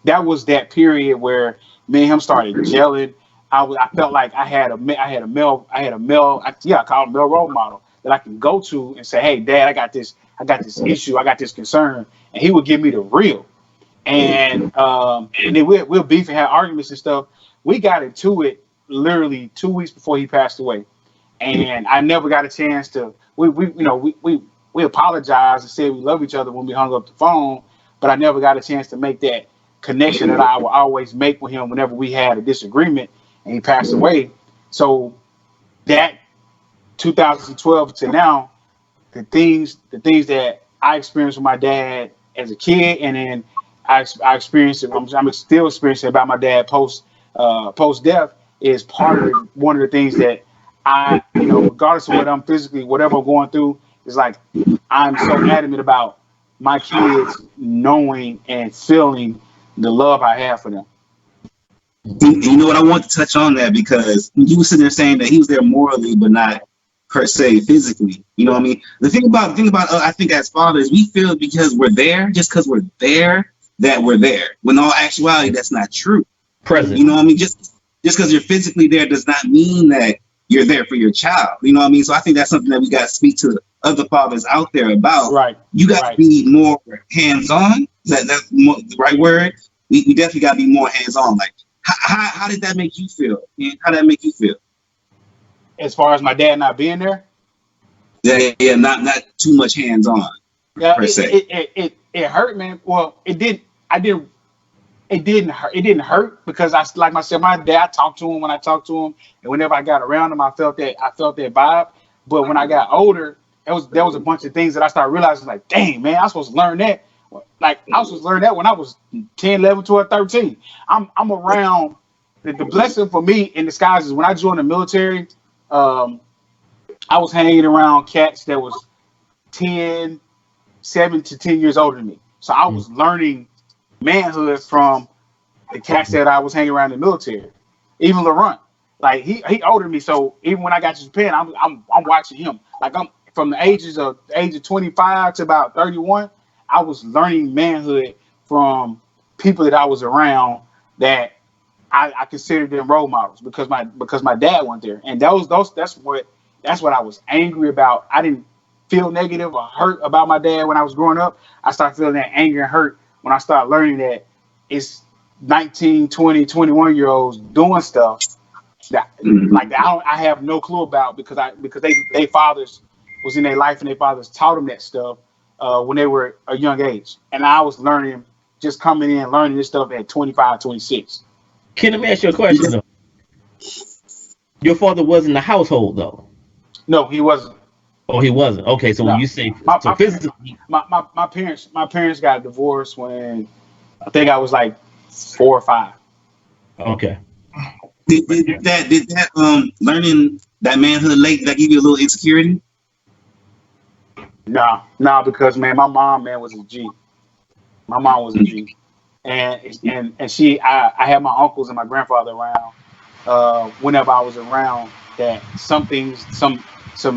Speaker 1: that was that period where me and him started gelling. I felt like I had a male I call him male role model that I can go to and say, hey dad, I got this issue, I got this concern, and he would give me the real. And then we'll beef and have arguments and stuff. We got into it literally 2 weeks before he passed away, and I never got a chance to. We apologized and said we love each other when we hung up the phone, but I never got a chance to make that connection that I would always make with him whenever we had a disagreement and he passed away. So that 2012 to now, the things that I experienced with my dad as a kid, and then I experienced it. I'm still experiencing about my dad post death is part of one of the things that regardless of what I'm physically, whatever I'm going through, is like I'm so adamant about my kids knowing and feeling the love I have for them.
Speaker 9: You know what? I want to touch on that because you were sitting there saying that he was there morally, but not per se physically. You know what I mean? The thing about I think as fathers, we feel because we're there, just because we're there, that we're there. When in all actuality, that's not true.
Speaker 6: Present.
Speaker 9: You know what I mean? Just because you're physically there does not mean that you're there for your child. You know what I mean? So I think that's something that we got to speak to other fathers out there about.
Speaker 1: Right.
Speaker 9: You got to be more hands-on. That's more, the right word. We definitely got to be more hands-on. Like, how did that make you feel? How did that make you feel?
Speaker 1: As far as my dad not being there,
Speaker 9: Yeah, not too much hands-on.
Speaker 1: yeah,
Speaker 9: per se.
Speaker 1: it hurt, man. Well, it did. I didn't. It didn't hurt. It didn't hurt because like I said, my dad. I talked to him when I talked to him, and whenever I got around him, I felt that vibe. But when I got older, there was a bunch of things that I started realizing, like, dang, man, I was supposed to learn that. Like, I was supposed to learn that when I was 10, 11, 12, 13. I'm around. The blessing for me in disguise is when I joined the military. I was hanging around cats that was 7 to 10 years older than me. So I was learning manhood from the cats that I was hanging around in the military. Even Laurent, like he older than me. So even when I got to Japan, I'm watching him. Like I'm from the age of 25 to about 31. I was learning manhood from people that I was around that I considered them role models because my dad went there, and that's what I was angry about. I didn't feel negative or hurt about my dad when I was growing up. I started feeling that anger and hurt when I started learning that it's 19, 20, 21-year-olds doing stuff that like that I have no clue about because they fathers was in their life and their fathers taught them that stuff when they were a young age, and I was learning just coming in learning this stuff at 25, 26.
Speaker 6: Can I ask you a question though? Your father was in the household though.
Speaker 1: No, he wasn't.
Speaker 6: Oh, he wasn't. Okay, so when
Speaker 1: No,
Speaker 6: you say
Speaker 1: my
Speaker 6: so physically,
Speaker 1: my parents got divorced when I think I was like 4 or 5.
Speaker 6: okay.
Speaker 8: But yeah,
Speaker 9: Did that learning that manhood late that give you a little insecurity?
Speaker 1: No, because man, my mom man was a G. My mom was a G, and I had my uncles and my grandfather around. Whenever I was around, that some things, some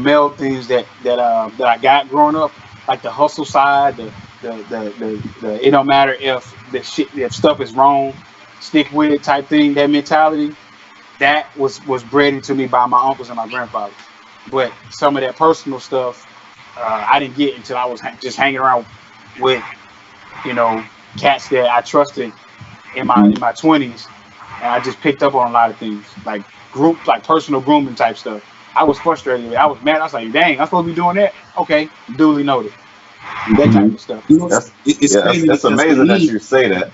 Speaker 1: male things that I got growing up, like the hustle side, the it don't matter if stuff is wrong, stick with it type thing. That mentality that was bred into me by my uncles and my grandfathers. But some of that personal stuff, I didn't get until I was just hanging around with you know cats that I trusted in my 20s, and I just picked up on a lot of things like personal grooming type stuff. I was frustrated with it. I was mad. I was like, dang, I'm supposed to be doing that. Okay, duly noted. That type
Speaker 9: Mm-hmm.
Speaker 1: of stuff.
Speaker 9: You know,
Speaker 5: That's
Speaker 9: it's
Speaker 5: yeah,
Speaker 9: crazy
Speaker 5: it's
Speaker 9: because for
Speaker 5: amazing that
Speaker 9: me,
Speaker 5: you say that.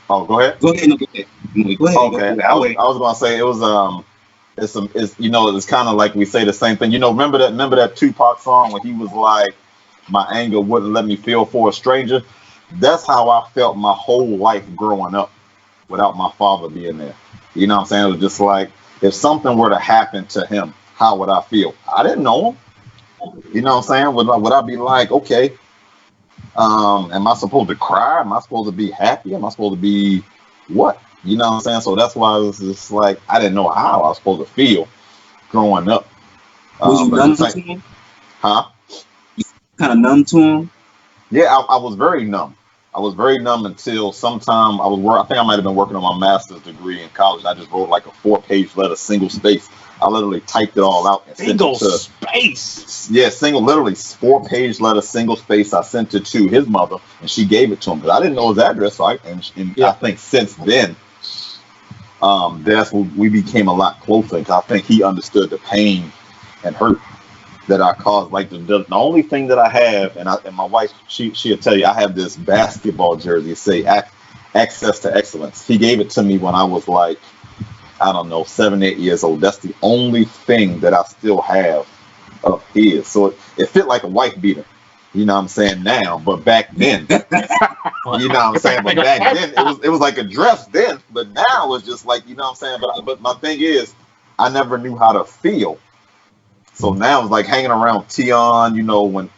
Speaker 5: Oh, go ahead.
Speaker 9: go ahead, no, go ahead. No, go ahead, go
Speaker 5: Okay,
Speaker 9: ahead. I'll wait.
Speaker 5: I was gonna say it was it's it's kind of like we say the same thing. Remember that Tupac song when he was like, my anger wouldn't let me feel for a stranger. That's how I felt my whole life growing up without my father being there. You know what I'm saying? It was just like if something were to happen to him, how would I feel? I didn't know him. You know what I'm saying? Would I be like, okay, am I supposed to cry? Am I supposed to be happy? Am I supposed to be what? You know what I'm saying? So that's why I was just like I didn't know how I was supposed to feel growing up.
Speaker 9: Was you
Speaker 5: But at the
Speaker 9: numb to
Speaker 5: same,
Speaker 9: him?
Speaker 5: huh?
Speaker 9: Kind of numb to him?
Speaker 5: Yeah, I was very numb. I was very numb until sometime I think I might have been working on my master's degree in college. I just wrote like a 4-page letter, single space. I literally typed it all out and sent it
Speaker 1: Single
Speaker 5: to
Speaker 1: space.
Speaker 5: yeah, literally 4-page letter, single space. I sent it to his mother, and she gave it to him because I didn't know his address. So and I
Speaker 1: Yeah.
Speaker 5: think since then, that's when we became a lot closer. Because I think he understood the pain and hurt that I caused. Like the only thing that I have, and my wife, she'll tell you, I have this basketball jersey say access to excellence. He gave it to me when I was like, I don't know, 7, 8 years old. That's the only thing that I still have of his. So it fit like a wife beater. You know what I'm saying now, but back then, you know what I'm saying. But back then, it was like a dress then, but now it's just like you know what I'm saying. But my thing is, I never knew how to feel. So now it's like hanging around Tion,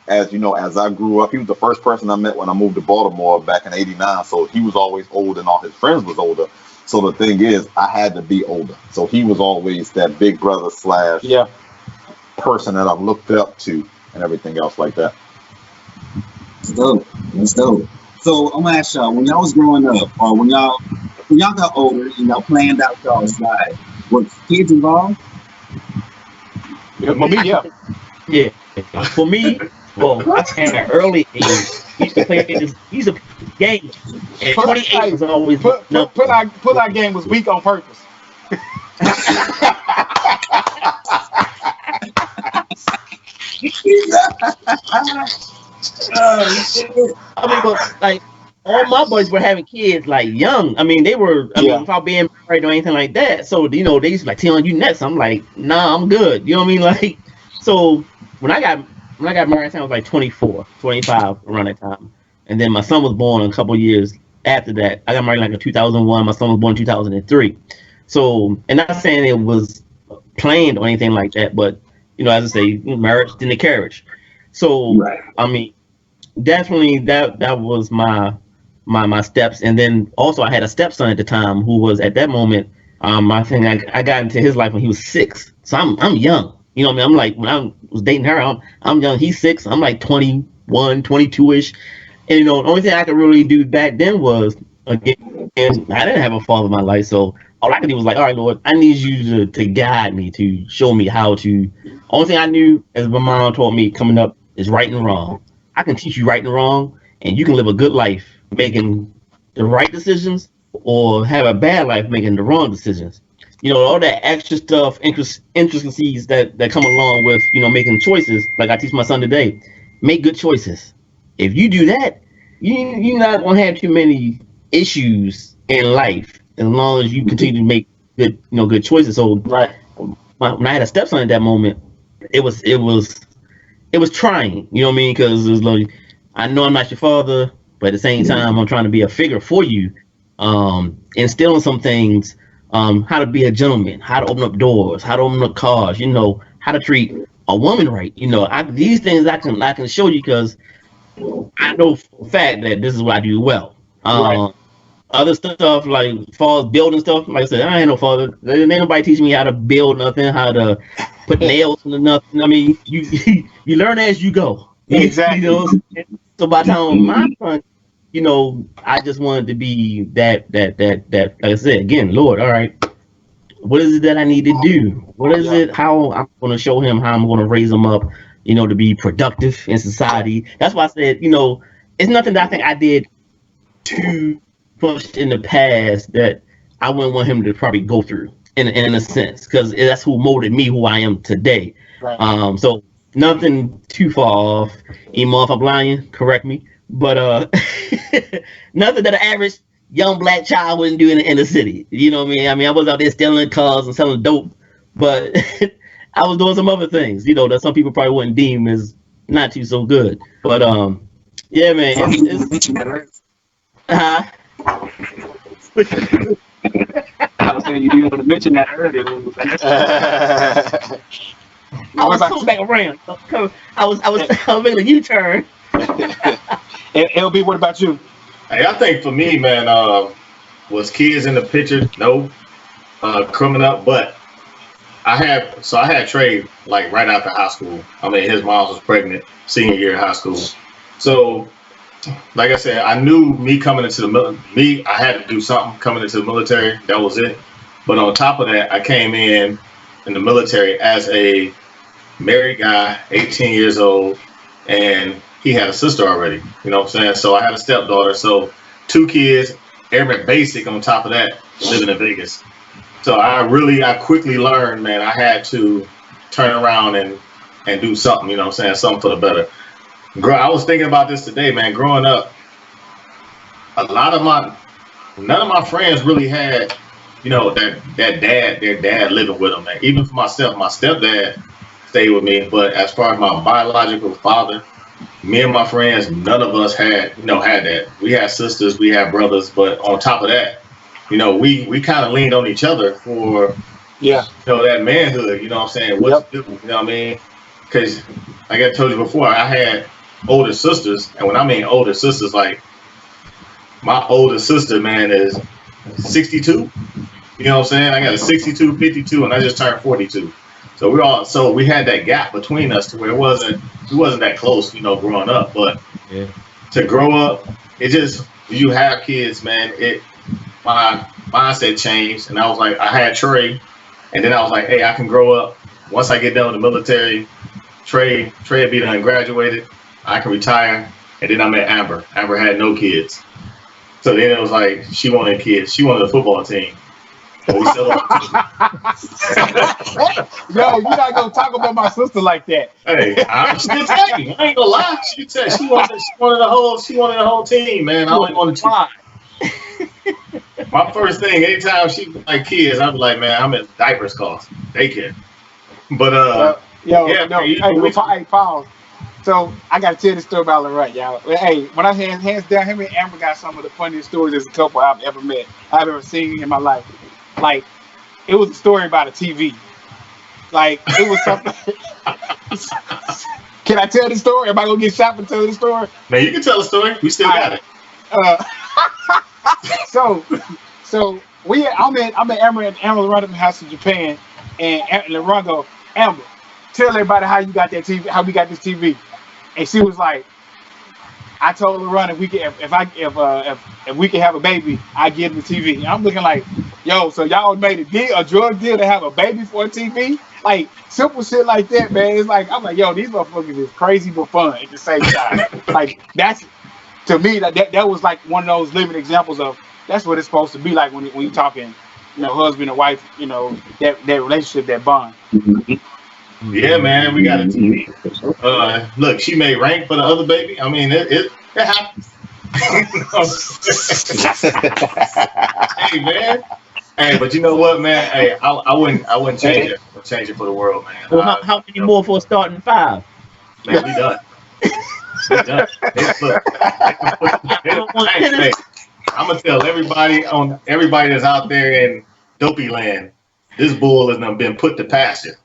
Speaker 5: as I grew up, he was the first person I met when I moved to Baltimore back in '89. So he was always old and all his friends was older. So the thing is, I had to be older. So he was always that big brother slash
Speaker 1: Yeah.
Speaker 9: person
Speaker 5: that I looked up to and everything else like that.
Speaker 9: That's dope. That's dope. So I'm gonna ask y'all, when y'all was growing up, or when y'all got older and y'all planned out y'all's life, were kids involved?
Speaker 1: Yeah, for me, yeah.
Speaker 6: Yeah. For me, well, I think at an early age, we used to play games. And
Speaker 1: Put,
Speaker 6: 28
Speaker 1: hey,
Speaker 6: was always my
Speaker 1: put
Speaker 6: number.
Speaker 1: put put our put our game was weak on purpose.
Speaker 9: Oh shit.
Speaker 6: I mean, but like all my boys were having kids like young. I mean, they were. I mean,
Speaker 1: Yeah.
Speaker 6: without being married or anything like that. So they used to like telling you next. I'm like, nah, I'm good. You know what I mean? Like, so when I got married, I think I was like 24, 25 around that time, and then my son was born a couple years after that. I got married like in 2001. My son was born in 2003. So, and not saying it was planned or anything like that, but as I say, marriage then the carriage. So,
Speaker 9: Right.
Speaker 6: I mean definitely that was my steps, and then also I had a stepson at the time who was at that moment. I think I got into his life when he was 6, so I'm young. You know what I mean? I'm like when I was dating her, I'm young. He's 6. I'm like 21, 22 ish. And the only thing I could really do back then was again, I didn't have a father in my life, so all I could do was like, all right, Lord, I need you to guide me, to show me how to. Only thing I knew, as my mom taught me coming up, is right and wrong. I can teach you right and wrong, and you can live a good life making the right decisions, or have a bad life making the wrong decisions. All that extra stuff, intricacies that come along with making choices. Like I teach my son today, make good choices. If you do that, you're not gonna have too many issues in life as long as you continue to make good choices. So
Speaker 1: Right.
Speaker 6: when I had a stepson at that moment, it was it was trying. You know what I mean? Because it was like, I know I'm not your father, but at the same time, I'm trying to be a figure for you, instilling some things, how to be a gentleman, how to open up doors, how to open up cars, how to treat a woman right. These things I can show you because I know for a fact that this is what I do well.
Speaker 1: Right.
Speaker 6: Other stuff like falls building stuff, like I said, I ain't no father. There ain't nobody teach me how to build nothing, how to put nails into nothing. I mean, you you learn as you go.
Speaker 1: Exactly.
Speaker 6: So by the time my son, I just wanted to be that like I said again, Lord, all right, what is it that I need to do? What is
Speaker 1: Yeah.
Speaker 6: it? How I'm going to show him how I'm going to raise him up, to be productive in society. That's why I said, it's nothing that I think I did too much in the past that I wouldn't want him to probably go through in a sense, because that's who molded me, who I am today.
Speaker 1: Right.
Speaker 6: So nothing too far off. Even if I'm lying, correct me. But nothing that an average young black child wouldn't do in the city. You know what I mean? I was out there stealing cars and selling dope, but I was doing some other things, that some people probably wouldn't deem as not too so good. But yeah, man, it's
Speaker 4: I was saying you didn't want to mention that earlier.
Speaker 6: I was coming back around. I was making a U-turn.
Speaker 1: LB, what about you?
Speaker 8: Hey, I think for me, man, was kids in the picture? No, coming up, but I had Trey like right after high school. I mean, his mom was pregnant senior year of high school. So, like I said, I knew me coming into the military, I had to do something coming into the military. That was it. But on top of that, I came in the military as a married guy, 18 years old, and he had a sister already. You know what I'm saying? So I had a stepdaughter. So 2 kids, airman basic on top of that, living in Vegas. So I quickly learned, man, I had to turn around and do something, you know what I'm saying? Something for the better. I was thinking about this today, man. Growing up, none of my friends really had, their dad living with them, man. Even for myself, my stepdad stayed with me. But as far as my biological father, me and my friends, none of us had that. We had sisters, we had brothers, but on top of that, we kind of leaned on each other for, that manhood. You know what I'm saying? What's you know what I mean? Because like I told you before, I had older sisters, and when I mean older sisters, like my older sister, man, is 62. You know what I'm saying? I got a 62, 52, and I just turned 42. So we had that gap between us to where we wasn't that close, growing up. But to grow up, it just, you have kids, man. My mindset changed, and I was like, I had Trey, and then I was like, hey, I can grow up. Once I get done with the military, Trey be done graduated, I can retire, and then I met Amber. Amber had no kids, so then it was like she wanted kids. She wanted a football team. But we settled
Speaker 1: Yo, you're not gonna talk about my sister like that.
Speaker 8: Hey, she'll tell you. I ain't gonna lie. She wanted the whole team, man. I only wanted 2. My first thing, anytime she like kids, I'm like, man, I'm at diapers cost daycare. But
Speaker 1: hey, pause. So I gotta tell this story about Laurent, y'all. Hey, when I hands down, him and Amber got some of the funniest stories as a couple I've ever seen in my life. Like, it was a story about a TV. Like, it was something. Can I tell the story? Am I gonna get shot for telling the story?
Speaker 8: Man, you can tell the story. We still got it.
Speaker 1: So I'm in Amber and Amber running the house in Japan, and LeBron go, Amber, tell everybody how you got that TV, how we got this TV, and she was like, I told LeBron if we could have a baby, I give him the TV. And I'm looking like, yo, so y'all made a drug deal to have a baby for a TV? Like, simple shit like that, man. It's like, I'm like, yo, these motherfuckers is crazy but fun at the same time. Like, that's, to me, that was like one of those living examples of that's what it's supposed to be like when you're talking, husband and wife, that relationship, that bond.
Speaker 8: Yeah, man, we got a TV. Look, she made rank for the other baby. I mean, it happens. Hey, man. Hey, but you know what, man? Hey, I wouldn't change it. Change it for the world, man.
Speaker 6: Well, how many more for starting 5?
Speaker 8: Man, we done. We done. Look, hey, I'm gonna tell everybody that's out there in Dopey land, this bull has done been put to pasture.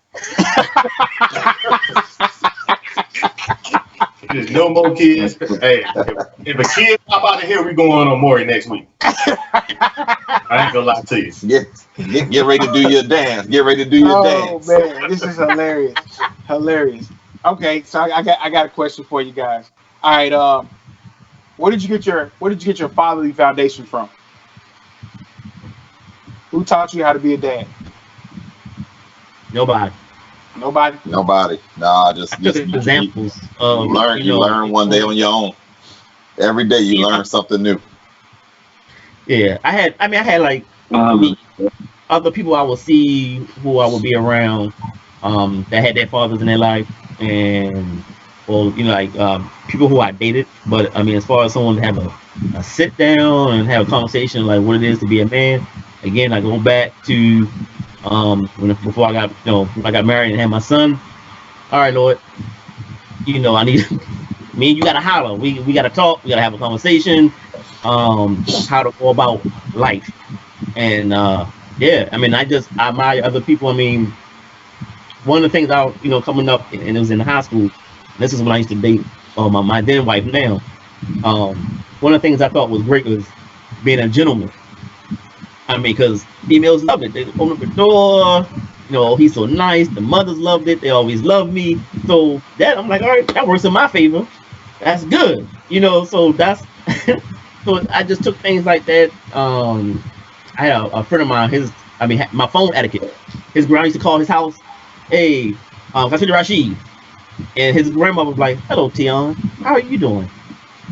Speaker 8: There's no more kids. Hey, if a kid pop out of here, we going on Maury next week. I ain't gonna lie to you.
Speaker 5: Get ready to do your dance. Get ready to do your dance.
Speaker 1: Oh man, this is hilarious, hilarious. Okay, so I got a question for you guys. All right, where did you get your fatherly foundation from? Who taught you how to be a dad?
Speaker 6: Nobody.
Speaker 1: Nobody.
Speaker 5: Nah, just
Speaker 6: examples.
Speaker 5: You learn one day on your own. Every day you learn something new.
Speaker 6: Yeah, I had like other people I would see who I would be around that had their fathers in their life, and people who I dated. But I mean, as far as someone to have a sit down and have a conversation like what it is to be a man, again, I go back to before I got married and had my son. All right, Lord, I need me and you gotta holler. We gotta talk. We gotta have a conversation. How to go about life, and yeah, I mean, I admire other people. I mean, one of the things coming up, and it was in high school. This is when I used to date my then wife now. One of the things I thought was great was being a gentleman. I mean, because females love it. They open up the door. He's so nice. The mothers loved it. They always loved me. So that I'm like, all right, that works in my favor. That's good. So that's so I just took things like that. I had a friend of mine. My phone etiquette. His grandma used to call his house, "Hey, can I speak to Rashid?" And his grandma was like, "Hello, Tion. How are you doing?"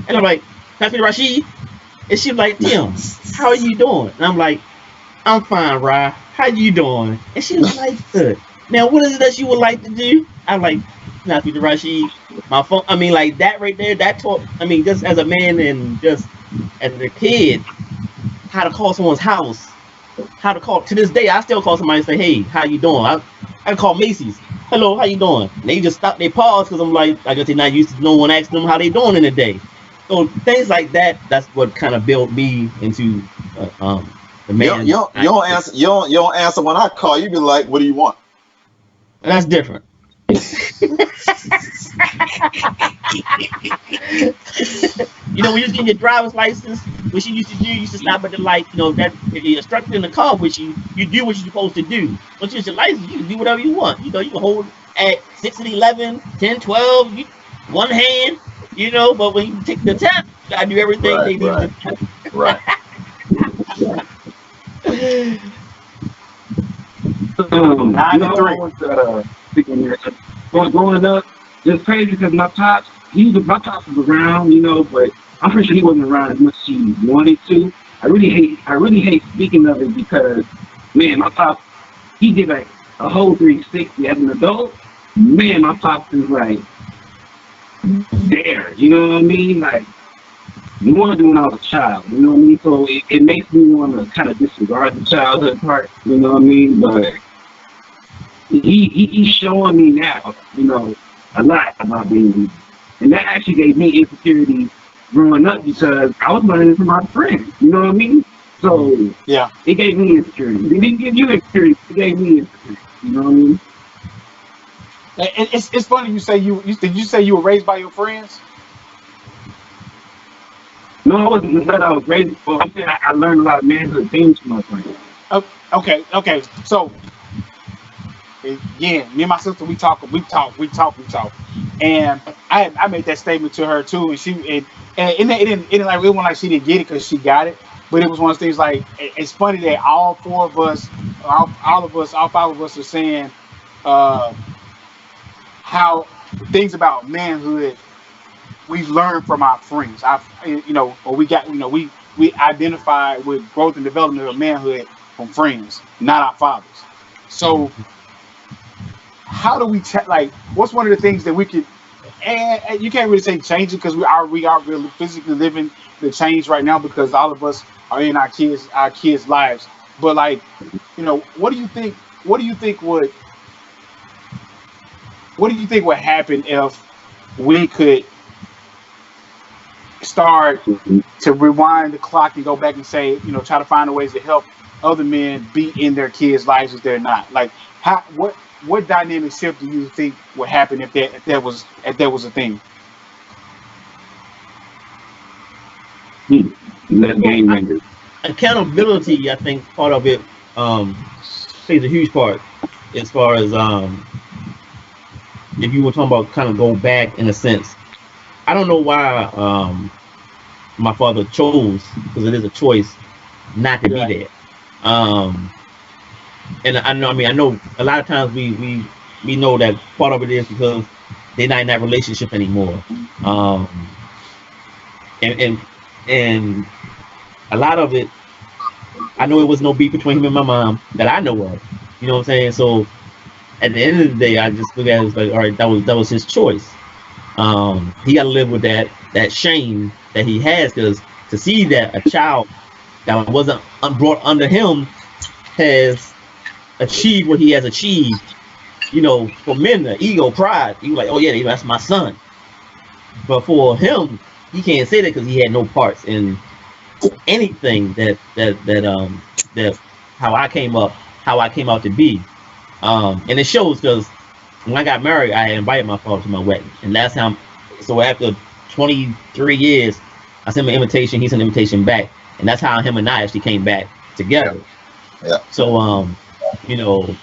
Speaker 6: And I'm like, "Can I speak to Rashid?" And she was like, "Tim, how are you doing?" And I'm like, "I'm fine, Ra. How you doing?" And she was like, "Good. Now, what is it that you would like to do?" I'm like, "Can I speak to Rashid?" My phone. I mean, like that right there. That talk. I mean, just as a man and just as a kid, how to call someone's house. How to call to this day, I still call somebody and say, "Hey, how you doing?" I call Macy's. "Hello, how you doing?" And they just stop. They pause because I'm like, I guess they're not used to no one asking them how they doing in the day. So things like that. That's what kind of built me into the man.
Speaker 5: You don't answer. You don't answer when I call. You be like, "What do you want?"
Speaker 6: That's different. When you're getting your driver's license, what you used to do, you used to stop at the light. That if you're instructed in the car with you, you do what you're supposed to do. Once you get your license, you can do whatever you want. You can hold at 6 and 11, 10, 12, one hand. But when you take the test, you gotta do everything they do.
Speaker 5: Right.
Speaker 4: Growing up, it's crazy because my pops was around, but I'm pretty sure he wasn't around as much as he wanted to. I really hate speaking of it because, man, my pops, he did like a whole 360 as an adult. Man, my pops is like there, you know what I mean? Like, you want to do when I was a child, you know what I mean? So it makes me want to kind of disregard the childhood part, you know what I mean? But he's showing me now, a lot about being vegan. And that actually gave me insecurity growing up because I was learning from my friends, you know what I mean? So
Speaker 1: yeah,
Speaker 4: it gave me insecurity. It didn't give you insecurity, it gave me insecurity, you know what I mean?
Speaker 1: It's funny you say did you say you were raised by your friends?
Speaker 4: No, I wasn't that I was raised for. I'm saying I learned a lot of manhood things from my friends.
Speaker 1: Oh, okay. So again, me and my sister, we talk, and I made that statement to her too, and it wasn't like she didn't get it because she got it, but it was one of those things like it's funny that all five of us are saying how things about manhood we've learned from our friends. Or we identify with growth and development of manhood from friends, not our fathers. So how do we what's one of the things that we could, and you can't really say change it because we are really physically living the change right now because all of us are in our kids lives, but what do you think would happen if we could start
Speaker 9: Mhm.
Speaker 1: to rewind the clock and go back and say, try to find ways to help other men be in their kids' lives if they're not. Like, how, what dynamic shift do you think would happen if that was a thing?
Speaker 9: Let
Speaker 6: Well,
Speaker 9: game rangers.
Speaker 6: accountability, I think part of it plays a huge part as far as if you were talking about kind of go back in a sense. I don't know why my father chose, because it is a choice, not to be
Speaker 1: Right.
Speaker 6: there. Um, and I know a lot of times we know that part of it is because they're not in that relationship anymore. Um, and and a lot of it, I know it was no beef between him and my mom that I know of. You know what I'm saying? So at the end of the day, I just look at it as like, all right, that was his choice. He got to live with that shame that he has, because to see that a child that wasn't brought under him has achieved what he has achieved, for men, the ego, pride, you like, oh yeah, that's my son. But for him, he can't say that because he had no parts in anything that how I came out to be. And it shows because when I got married, I had invited my father to my wedding, and last time, so after 23 years, I sent him an invitation. He sent an invitation back, and that's how him and I actually came back together.
Speaker 7: Yeah.
Speaker 6: So, you know,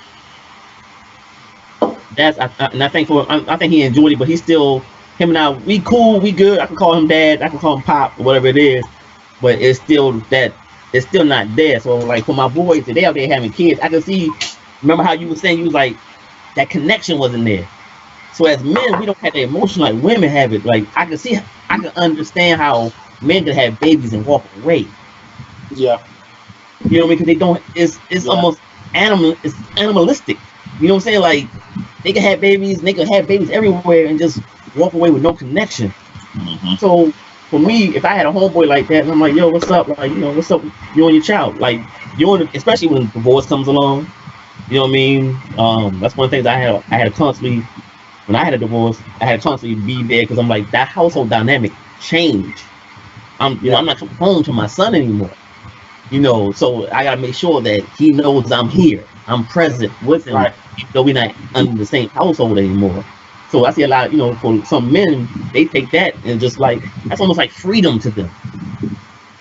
Speaker 6: and I think I think he enjoyed it, but he's still him and I. We cool, we good. I can call him dad. I can call him pop, or whatever it is. But it's still not there. So like for my boys, if they out there having kids, I can see. Remember how you were saying you was like that connection wasn't there. So as men, we don't have the emotion like women have it. Like I can understand how men can have babies and walk away.
Speaker 1: Yeah.
Speaker 6: You know what I mean? Because they don't. It's
Speaker 1: Yeah.
Speaker 6: almost animal. It's animalistic. You know what I'm saying? Like they can have babies, and they can have babies everywhere, and just walk away with no connection.
Speaker 7: Hmm.
Speaker 6: So for me, if I had a homeboy like that, and I'm like, yo, what's up? Like, what's up? You and your child, like especially when divorce comes along. You know what I mean? That's one of the things I had to constantly when I had a divorce, I had to constantly be there because I'm like that household dynamic changed.
Speaker 1: Yeah.
Speaker 6: I'm not coming home to my son anymore. So I gotta make sure that he knows I'm here. I'm present with him,
Speaker 1: Right.
Speaker 6: even though we're not under the same household anymore. So I see a lot, for some men, they take that and just like that's almost like freedom to them.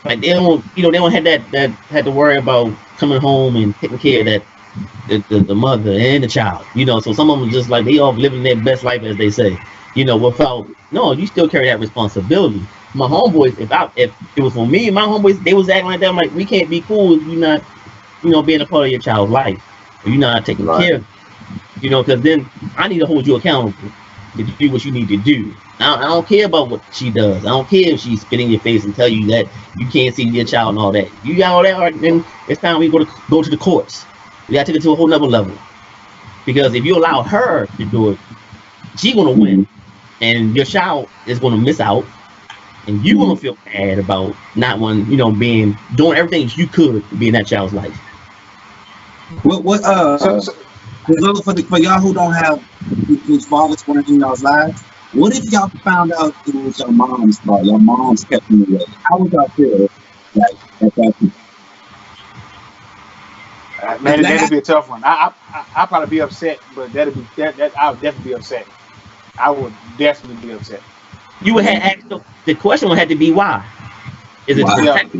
Speaker 6: Like they don't have that had to worry about coming home and taking care of that the mother and the child. So some of them just like they all living their best life as they say. Without no, you still carry that responsibility. My homeboys, if it was for me and my homeboys, they was acting like that. I'm like, we can't be cool if you're not, being a part of your child's life. Or you're not taking
Speaker 7: Right.
Speaker 6: care of because then I need to hold you accountable to do what you need to do. I don't care about what she does. I don't care if she's spit in your face and tell you that you can't see your child and all that. You got all that, all right, then it's time we go to the courts. We gotta take it to a whole nother level. Because if you allow her to do it, she's gonna win. And your child is gonna miss out. And you're gonna feel bad about not one, doing everything you could to be in that child's life.
Speaker 9: What
Speaker 1: So, so
Speaker 9: for y'all who don't have whose fathers weren't in y'all's lives, what if y'all found out it was your mom's fault? Your mom's kept you away. How would y'all feel like at that point?
Speaker 1: man,
Speaker 9: Like,
Speaker 1: that'd be a tough one. I'd probably be upset, but that I would definitely be upset. I would definitely be upset.
Speaker 6: You would have asked the question would have to be why? Is it to
Speaker 9: why?
Speaker 1: Yeah.
Speaker 6: protect?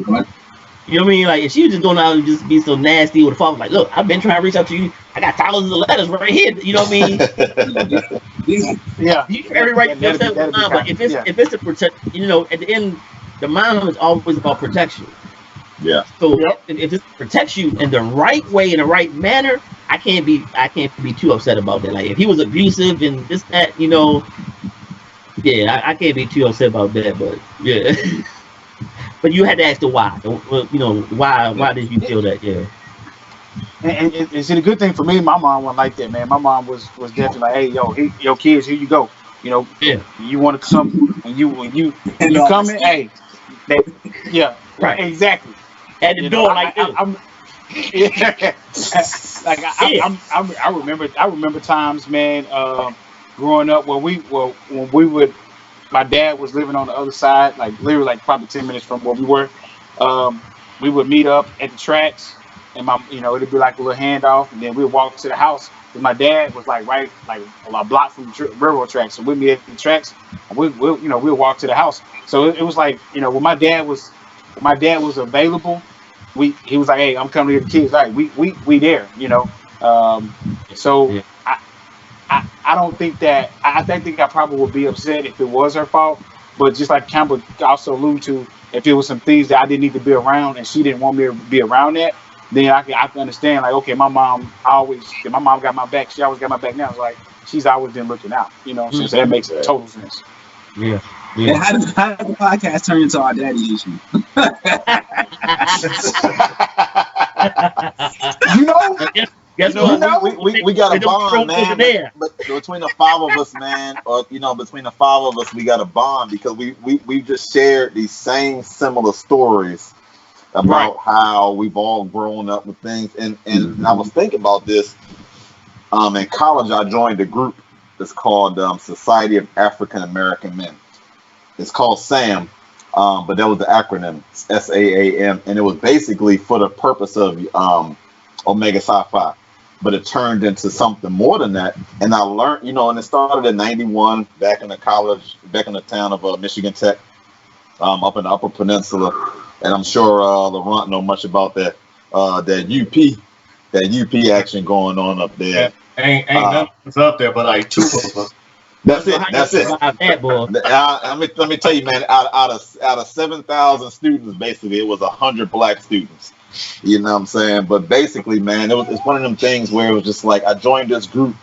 Speaker 6: You know what I mean? Like if she was just going out and just be so nasty with the father, like, look, I've been trying to reach out to you. I got thousands of letters right here. You know what I mean?
Speaker 9: Yeah.
Speaker 1: Yeah.
Speaker 6: You have every right to
Speaker 1: That'd be
Speaker 6: yourself, but
Speaker 1: kind.
Speaker 6: if
Speaker 1: Yeah.
Speaker 6: it's to protect, at the end, the mom is always about protection.
Speaker 7: Yeah.
Speaker 6: So
Speaker 1: Yep.
Speaker 6: if it protects you in the right way, in the right manner, I can't be too upset about that. Like if he was abusive and this, that, yeah, I can't be too upset about that. But yeah, but you had to ask the why. Why did you feel that? Yeah,
Speaker 1: And see, the good thing for me, my mom wasn't like that, man. My mom was definitely like, hey, yo, kids, here you go.
Speaker 6: yeah,
Speaker 1: You want to come when
Speaker 9: And
Speaker 1: you
Speaker 9: all
Speaker 1: come
Speaker 9: this
Speaker 1: in,
Speaker 9: shit.
Speaker 1: hey, yeah,
Speaker 6: right.
Speaker 1: exactly.
Speaker 6: At the door like this.
Speaker 1: I'm yeah. Like
Speaker 6: Yeah,
Speaker 1: I remember times, man, growing up when we would my dad was living on the other side, like literally like probably 10 minutes from where we were. Um, we would meet up at the tracks, and it'd be like a little handoff, and then we'd walk to the house. Cause my dad was like right like a block from the railroad tracks, so we'd meet at the tracks, and we'd walk to the house. So it was like when my dad was available. He was like, hey, I'm coming to get the kids. All right, we there, So
Speaker 6: Yeah.
Speaker 1: I don't think that I think I probably would be upset if it was her fault. But just like Campbell also alluded to, if it was some things that I didn't need to be around and she didn't want me to be around that, then I can understand like, okay, my mom got my back. She always got my back now. It's like she's always been looking out, So that makes total sense.
Speaker 6: Yeah.
Speaker 9: And
Speaker 6: Yeah.
Speaker 9: how did the podcast turn into our daddy issue?
Speaker 1: You know,
Speaker 6: Guess
Speaker 7: You know,
Speaker 6: what?
Speaker 7: we got a
Speaker 6: They don't
Speaker 7: bond,
Speaker 6: throw
Speaker 7: man.
Speaker 6: over there.
Speaker 7: But between the five of us, man, between the five of us, we got a bond because we just shared these same similar stories about
Speaker 1: Right.
Speaker 7: how we've all grown up with things. And I was thinking about this. In college, I joined a group that's called Society of African American Men. It's called SAM, but that was the acronym, SAAM, and it was basically for the purpose of Omega Psi Phi. But it turned into something more than that. And I learned, and it started in '91 back in the town of Michigan Tech, up in the Upper Peninsula. And I'm sure Laurent know much about that UP action going on up there.
Speaker 8: Ain't none of us up there, but like two of us.
Speaker 7: That's it. That's it.
Speaker 6: That boy.
Speaker 7: Let me tell you, man. Out of 7,000 students, basically, it was 100 black students. You know what I'm saying? But basically, man, it's one of them things where it was just like I joined this group,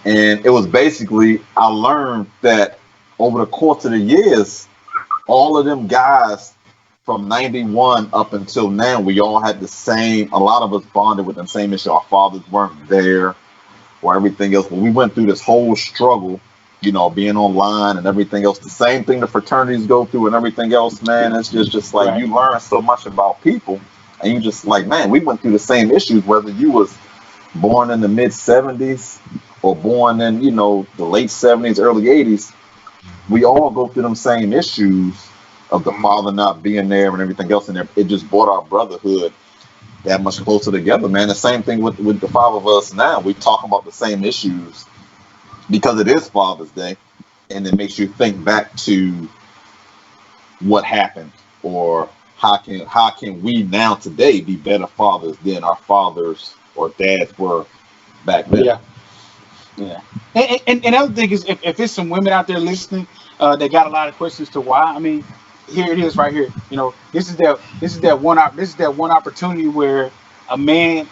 Speaker 7: and it was basically I learned that over the course of the years, all of them guys from '91 up until now, we all had the same. A lot of us bonded with the same issue. Our fathers weren't there, or everything else. But we went through this whole struggle, being online and everything else. The same thing the fraternities go through and everything else, man. It's just like
Speaker 1: Right.
Speaker 7: you learn so much about people. And you just like, man, we went through the same issues, whether you was born in the mid 70s or born in, the late 70s, early 80s. We all go through them same issues of the father not being there and everything else. And it just brought our brotherhood that much closer together, man. The same thing with the five of us now. We talk about the same issues because it is Father's Day. And it makes you think back to what happened or how can we now today be better fathers than our fathers or dads were back then?
Speaker 1: Yeah. And the other thing is, if it's some women out there listening, that got a lot of questions to why. I mean, here it is right here. This is that one opportunity where a man,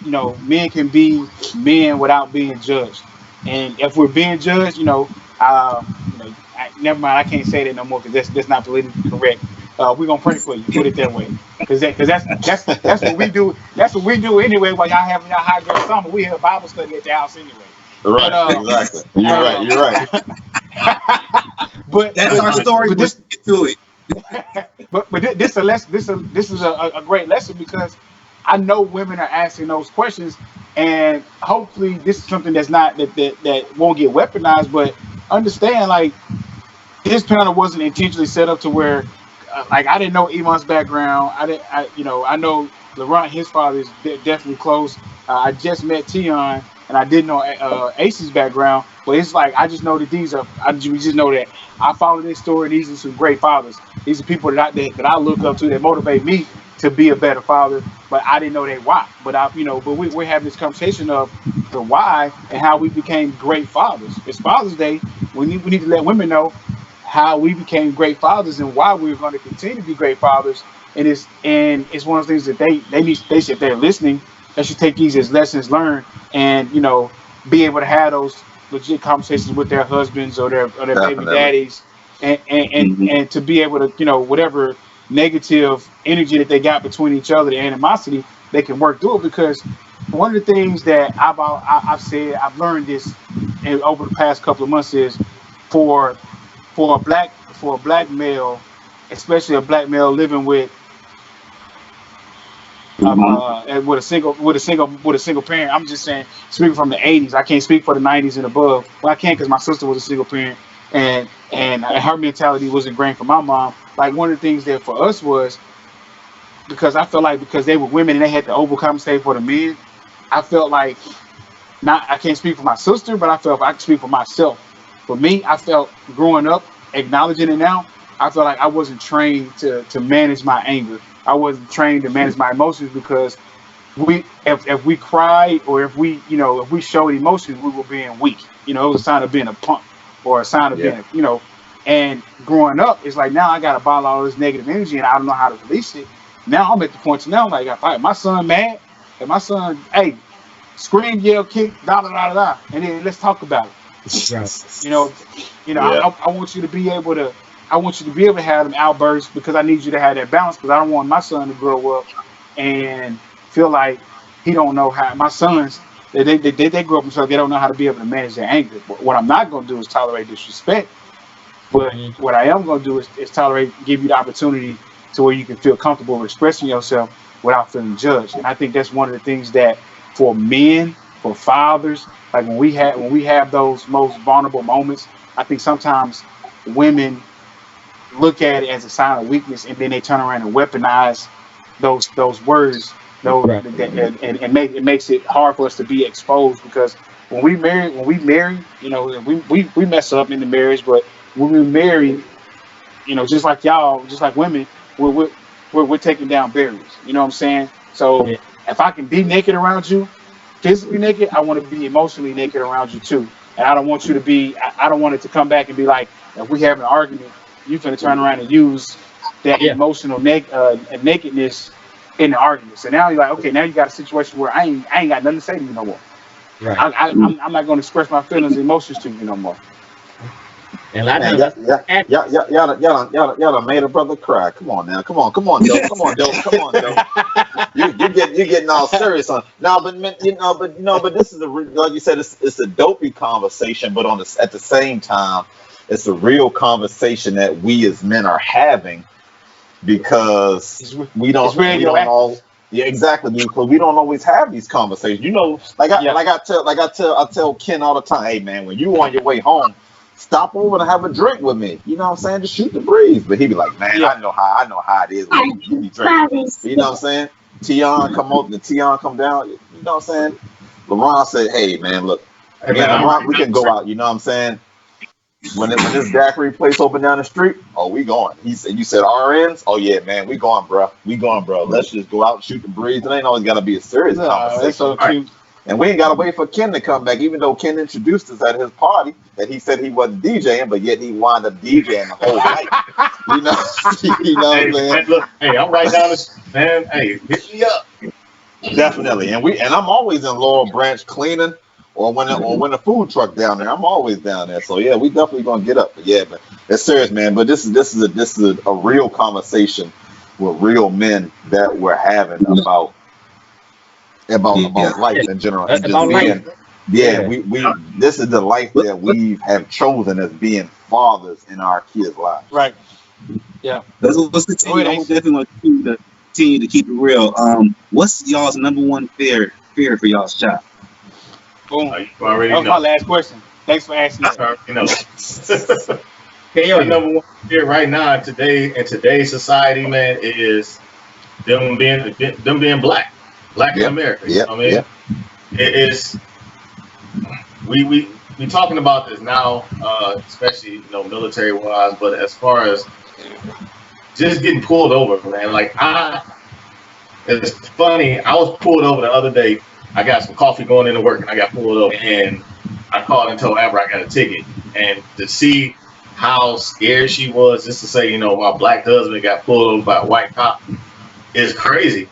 Speaker 1: men can be men without being judged. And if we're being judged, never mind. I can't say that no more because that's not politically correct. We're gonna pray for you. Put it that way, because that's what we do. That's what we do anyway. While y'all having y'all high grade summer, we have Bible study at the house anyway.
Speaker 7: Right,
Speaker 1: But,
Speaker 7: exactly. You're right.
Speaker 1: But
Speaker 9: That's our story.
Speaker 1: But
Speaker 9: Let's get to it.
Speaker 1: but this is a great lesson because I know women are asking those questions, and hopefully this is something that's not that won't get weaponized. But understand, like, this panel wasn't intentionally set up to where, like, I didn't know Iman's background. I know Laurent, his father is definitely close. I just met Tion, and I didn't know Ace's background. But it's like I just know that we just know that I follow this story. These are some great fathers. These are people that I look up to that motivate me to be a better father. But I didn't know that why. But we're having this conversation of the why and how we became great fathers. It's Father's Day. We need to let women know how we became great fathers and why we're going to continue to be great fathers. And it's one of the things that they should, if they're listening, they should take these as lessons learned and be able to have those legit conversations with their husbands or their baby
Speaker 7: Definitely.
Speaker 1: daddies and to be able to whatever negative energy that they got between each other, the animosity, they can work through it. Because one of the things that I've learned this over the past couple of months is for a black male, especially a black male living with with a single parent. I'm just saying, speaking from the '80s. I can't speak for the '90s and above. Well, I can because my sister was a single parent, and her mentality was ingrained from my mom. Like one of the things that for us was because I felt like because they were women and they had to overcompensate for the men. I felt like not I can't speak for my sister, but I felt I can speak for myself. For me, I felt growing up, acknowledging it now, I felt like I wasn't trained to manage my anger. I wasn't trained to manage my emotions because if we cried or if we if we showed emotions, we were being weak. It was a sign of being a punk or a sign of
Speaker 5: Yeah.
Speaker 1: being and growing up, it's like now I got to bottle all this negative energy and I don't know how to release it. Now I'm at the point now like if my son mad, if my son hey scream, yell, kick, da da da da, and then let's talk about it.
Speaker 6: Right.
Speaker 1: You know,
Speaker 5: Yeah.
Speaker 1: I want you to be able to, I want you to be able to have them outbursts because I need you to have that balance because I don't want my son to grow up and feel like he don't know how. My sons, they grow up and so they don't know how to be able to manage their anger. But what I'm not going to do is tolerate disrespect. But what I am going to do is tolerate, give you the opportunity to where you can feel comfortable expressing yourself without feeling judged. And I think that's one of the things that for men, for fathers, like when we have those most vulnerable moments, I think sometimes women look at it as a sign of weakness, and then they turn around and weaponize those words,
Speaker 6: Right.
Speaker 1: and make it makes it hard for us to be exposed because when we marry, we mess up in the marriage, but when we marry, just like y'all, just like women, we're we're, we're taking down barriers. You know what I'm saying? So
Speaker 6: Yeah.
Speaker 1: if I can be naked around you, physically naked, I want to be emotionally naked around you too. And I don't want you to be. I don't want it to come back and be like, if we have an argument, you finna turn around and use that
Speaker 6: Yeah.
Speaker 1: emotional nakedness in the argument. So now you're like, okay, now you got a situation where I ain't got nothing to say to you no more.
Speaker 6: Right.
Speaker 1: I'm not going to express my feelings and emotions to you no more.
Speaker 6: And a lot
Speaker 5: Man,
Speaker 6: of times that's
Speaker 5: y'all done made a brother cry. Come on now, come on, Dope, come on, Dope, come on, Dope. You getting all serious on no, but man, but this is like you said, it's a dopey conversation, but at the same time, it's a real conversation that we as men are having because
Speaker 1: It's,
Speaker 5: we
Speaker 1: it's
Speaker 5: don't we don't
Speaker 1: radioactive.
Speaker 5: all yeah exactly because we don't always have these conversations.
Speaker 1: Yeah.
Speaker 5: I tell Ken all the time, hey man, when you on your way home, stop over to have a drink with me. You know what I'm saying? Just shoot the breeze. But he be like, man,
Speaker 1: Yeah.
Speaker 5: I know how it is when you be drinking. You know what I'm saying? Tion come down. You know what I'm saying? LeBron said, hey man, look,
Speaker 8: Hey
Speaker 5: me
Speaker 8: man,
Speaker 5: and
Speaker 8: I'm
Speaker 5: LeBron,
Speaker 8: right
Speaker 5: we
Speaker 8: down
Speaker 5: can
Speaker 8: the
Speaker 5: go
Speaker 8: street.
Speaker 5: out. You know what I'm saying? When this daiquiri place open down the street, oh, we going. He said, you said RNs? Oh, yeah, man, we going, bro. We going, bro. Let's just go out and shoot the breeze. It ain't always got to be a serious
Speaker 1: That's
Speaker 5: conversation.
Speaker 1: so
Speaker 8: All right.
Speaker 1: cute.
Speaker 5: And we ain't got to wait for Ken to come back, even though Ken introduced us at his party that he said he wasn't DJing, but yet he wound up DJing the whole night. You know, you know what
Speaker 8: Hey
Speaker 5: I'm saying?
Speaker 8: man, look, hey, I'm right down the street, man. Hey, hit me up.
Speaker 5: Definitely. And I'm always in Laurel Branch cleaning or when the food truck down there. I'm always down there. So yeah, we definitely gonna get up. But yeah, but it's serious, man. But this is a real conversation with real men that we're having
Speaker 9: Yeah.
Speaker 5: about life in general and just
Speaker 6: about life.
Speaker 5: being yeah,
Speaker 6: Yeah.
Speaker 5: we this is the life that we have chosen as being fathers in our kids' lives.
Speaker 1: Right. Yeah.
Speaker 9: Let's
Speaker 1: Go ahead,
Speaker 9: continue. I
Speaker 1: Ace.
Speaker 9: definitely want to continue to keep it real. What's y'all's number one fear for y'all's child?
Speaker 1: Boom.
Speaker 8: You
Speaker 1: That
Speaker 8: already
Speaker 1: was my
Speaker 8: know.
Speaker 1: last question. Thanks for asking
Speaker 8: You
Speaker 1: that.
Speaker 8: already know.
Speaker 6: KO
Speaker 8: My
Speaker 6: you.
Speaker 8: number one fear right now in today's society, man, is them being black in
Speaker 5: Yep,
Speaker 8: America. You
Speaker 5: yep,
Speaker 8: know what I mean?
Speaker 5: yep.
Speaker 8: It is we talking about this now, especially military wise, but as far as just getting pulled over, man, it's funny. I was pulled over the other day. I got some coffee going into work, and I got pulled over, and I called and told Amber I got a ticket, and to see how scared she was, just to say, my black husband got pulled over by a white cop, is crazy.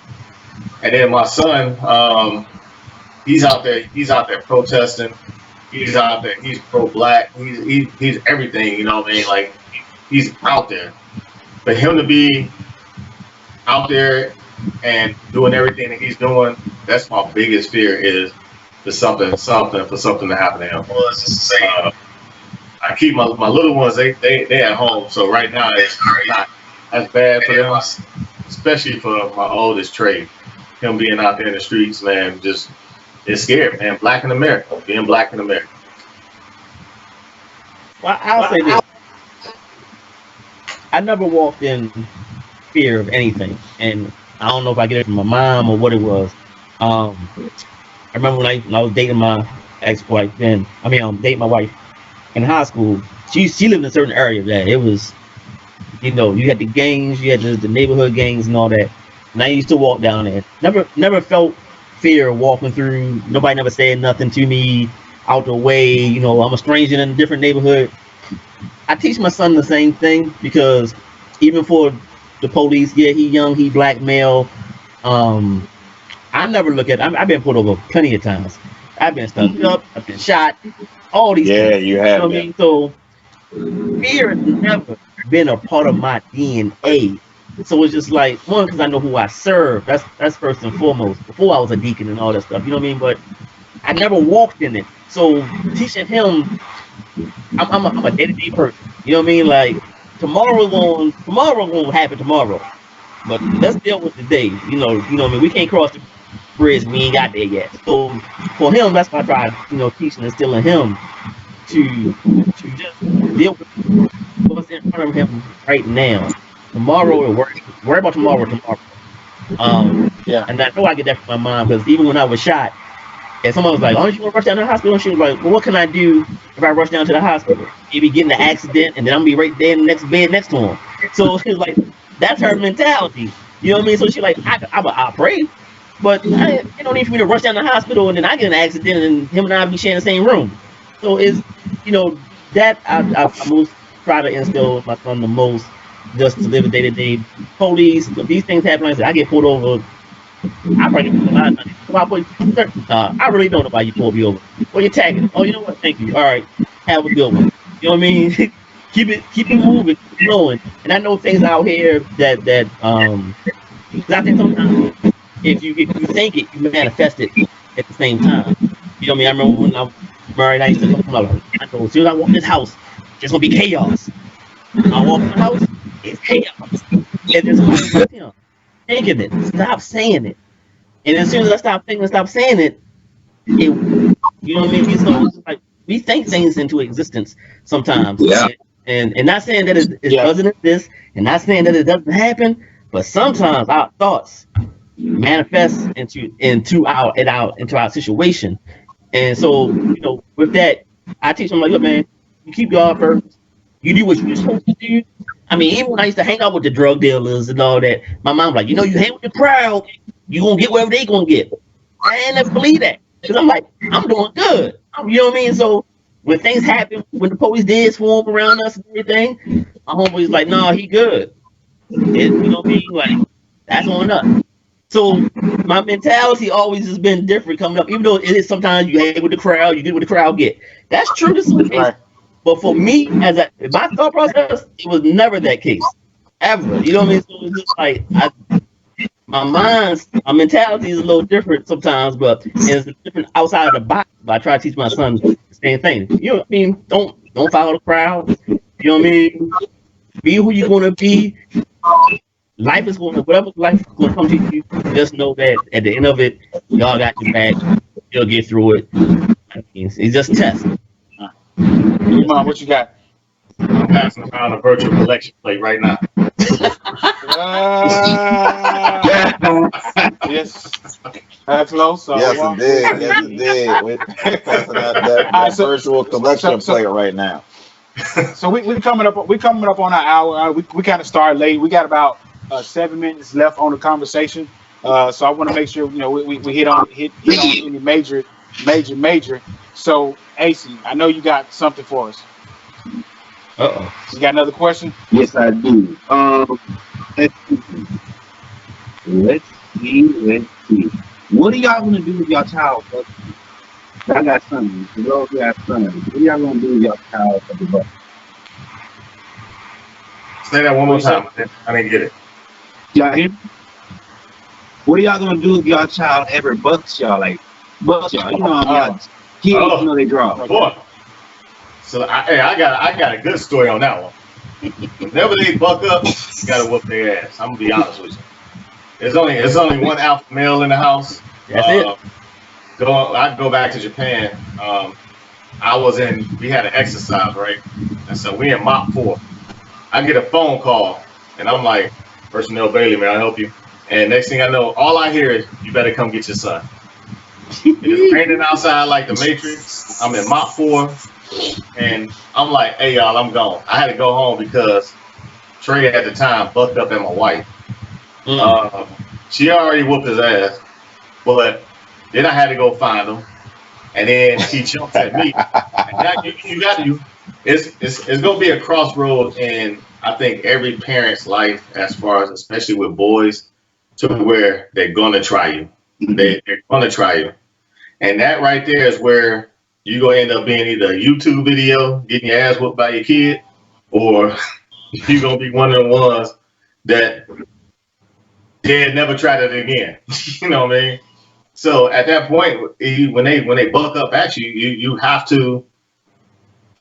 Speaker 8: And then my son, he's out there protesting. He's out there. He's pro-black. He's everything. You know what I mean? Like he's out there. For him to be out there and doing everything that he's doing, that's my biggest fear is for something to happen to him. I keep my little ones. They at home, so right now it's not as bad for them, especially for my oldest Trey. Him being out there in the streets, man, just it's scary, man. Black in America, being black in America.
Speaker 6: Well, I'll say this: I never walked in fear of anything, and I don't know if I get it from my mom or what it was. I remember when I was dating my ex-wife. Then I mean, dating my wife in high school. She lived in a certain area that it was, you had the gangs, you had the neighborhood gangs and all that. And I used to walk down there. Never felt fear walking through. Nobody never said nothing to me out the way. I'm a stranger in a different neighborhood. I teach my son the same thing because even for the police, yeah, he young, he black male. I never look at. I've been pulled over plenty of times. I've been stuck up. I've been shot. All these
Speaker 5: Yeah,
Speaker 6: things.
Speaker 5: you
Speaker 6: You know
Speaker 5: have
Speaker 6: what I
Speaker 5: been.
Speaker 6: mean? So fear has never been a part of my DNA. So it's just like one, because I know who I serve. That's first and foremost. Before I was a deacon and all that stuff, you know what I mean. But I never walked in it. So teaching him, I'm a day-to-day person. You know what I mean? Like tomorrow won't happen tomorrow. But let's deal with today. What I mean. We can't cross the bridge. We ain't got there yet. So for him, that's why I try, teaching and instilling him to just deal with what's in front of him right now. Tomorrow, and worry about tomorrow.
Speaker 1: Yeah.
Speaker 6: And I know I get that from my mom because even when I was shot, and someone was like, "Oh, you want to rush down to the hospital?" And she was like, "Well, what can I do if I rush down to the hospital? Maybe get in an accident, and then I'm gonna be right there in the next bed next to him." So she was like, "That's her mentality." You know what I mean? So she's like, "I'll pray, but you don't need for me to rush down to the hospital, and then I get in an accident, and him and I be sharing the same room." So that I most try to instill in my son the most, just to live a day to day. Police, if these things happen, like I said, I get pulled over. I probably get pulled a lot of times. Why, boy, I really don't know why you pulled me over. Well, you're tagging. Oh, you know what? Thank you. All right, have a good one. You know what I mean? keep it moving, keep it flowing. And I know things out here because I think sometimes if you think it, you manifest it at the same time. You know what I mean? I remember when I was married, I used to look like, I know as soon as I walk in this house, there's gonna be chaos. I walk in the house, it's chaos. And then somebody was like, thinking it. Stop saying it. And as soon as I stop thinking and stop saying it, you know what I mean? So it's like we think things into existence sometimes.
Speaker 9: Yeah.
Speaker 6: And not saying that it
Speaker 1: Yeah.
Speaker 6: doesn't exist, and not saying that it doesn't happen, but sometimes our thoughts manifest into our situation. And so, with that, I teach them like, look, man, you keep God first. You do what you're supposed to do. I mean, even when I used to hang out with the drug dealers and all that, my mom like, you hang with the crowd, you gonna get whatever they gonna get. I ain't never believe that because I'm like, I'm doing good. You know what I mean? So when things happen, when the police did swarm around us and everything, my homeboy's like, nah, he good. You know what I mean? Like that's on us. So my mentality always has been different coming up, even though it is sometimes you hang with the crowd, you get what the crowd get. That's true to some cases.
Speaker 1: Right.
Speaker 6: But for me, my thought process, it was never that case. Ever. You know what I mean? So it's just like my mentality is a little different sometimes, but it's different outside of the box. But I try to teach my son the same thing. You know what I mean? Don't follow the crowd. You know what I mean? Be who you're gonna be. Whatever life is gonna come to you, just know that at the end of it, y'all got your back. You'll get through it. I mean, it's just a test.
Speaker 1: Mom, what you got?
Speaker 8: I'm passing around a virtual collection plate right now.
Speaker 1: Yes, that's close. So
Speaker 5: Yes, indeed. Yes, indeed. We're passing out that virtual collection plate right now.
Speaker 1: So we coming up on our hour. We kind of start late. We got about 7 minutes left on the conversation. So I want to make sure we hit on any major. So AC, I know you got something for us. You got another question?
Speaker 9: Yes, I do. Let's see. What are y'all gonna do with your child? I got sons. Those who got sons. What are y'all gonna do with your child for the buck?
Speaker 8: Say that one more time. I didn't get it.
Speaker 9: Y'all hear me? What are y'all gonna do if your child ever bucks y'all? Like bucks y'all? Y'all kids they draw.
Speaker 8: Boy. So I got a good story on that one. Whenever they buck up, you gotta whoop their ass. I'm gonna be honest with you. There's only one alpha male in the house.
Speaker 6: That's it.
Speaker 8: I go back to Japan. we had an exercise, right? And so we in mop 4. I get a phone call, and I'm like, Personnel Bailey, may I help you? And next thing I know, all I hear is, you better come get your son. It's raining outside like the Matrix. I'm in mop 4, and I'm like, hey, y'all, I'm gone. I had to go home because Trey at the time bucked up at my wife. She already whooped his ass, but then I had to go find him, and then she jumps at me. And now you got to. It's gonna be a crossroad in I think every parent's life, as far as especially with boys, to where they're gonna try you. They're gonna try you, and that right there is where you gonna end up being either a YouTube video getting your ass whooped by your kid, or you're gonna be one of the ones that they'd never tried it again. You know what I mean? So at that point, when they buck up at you, you have to.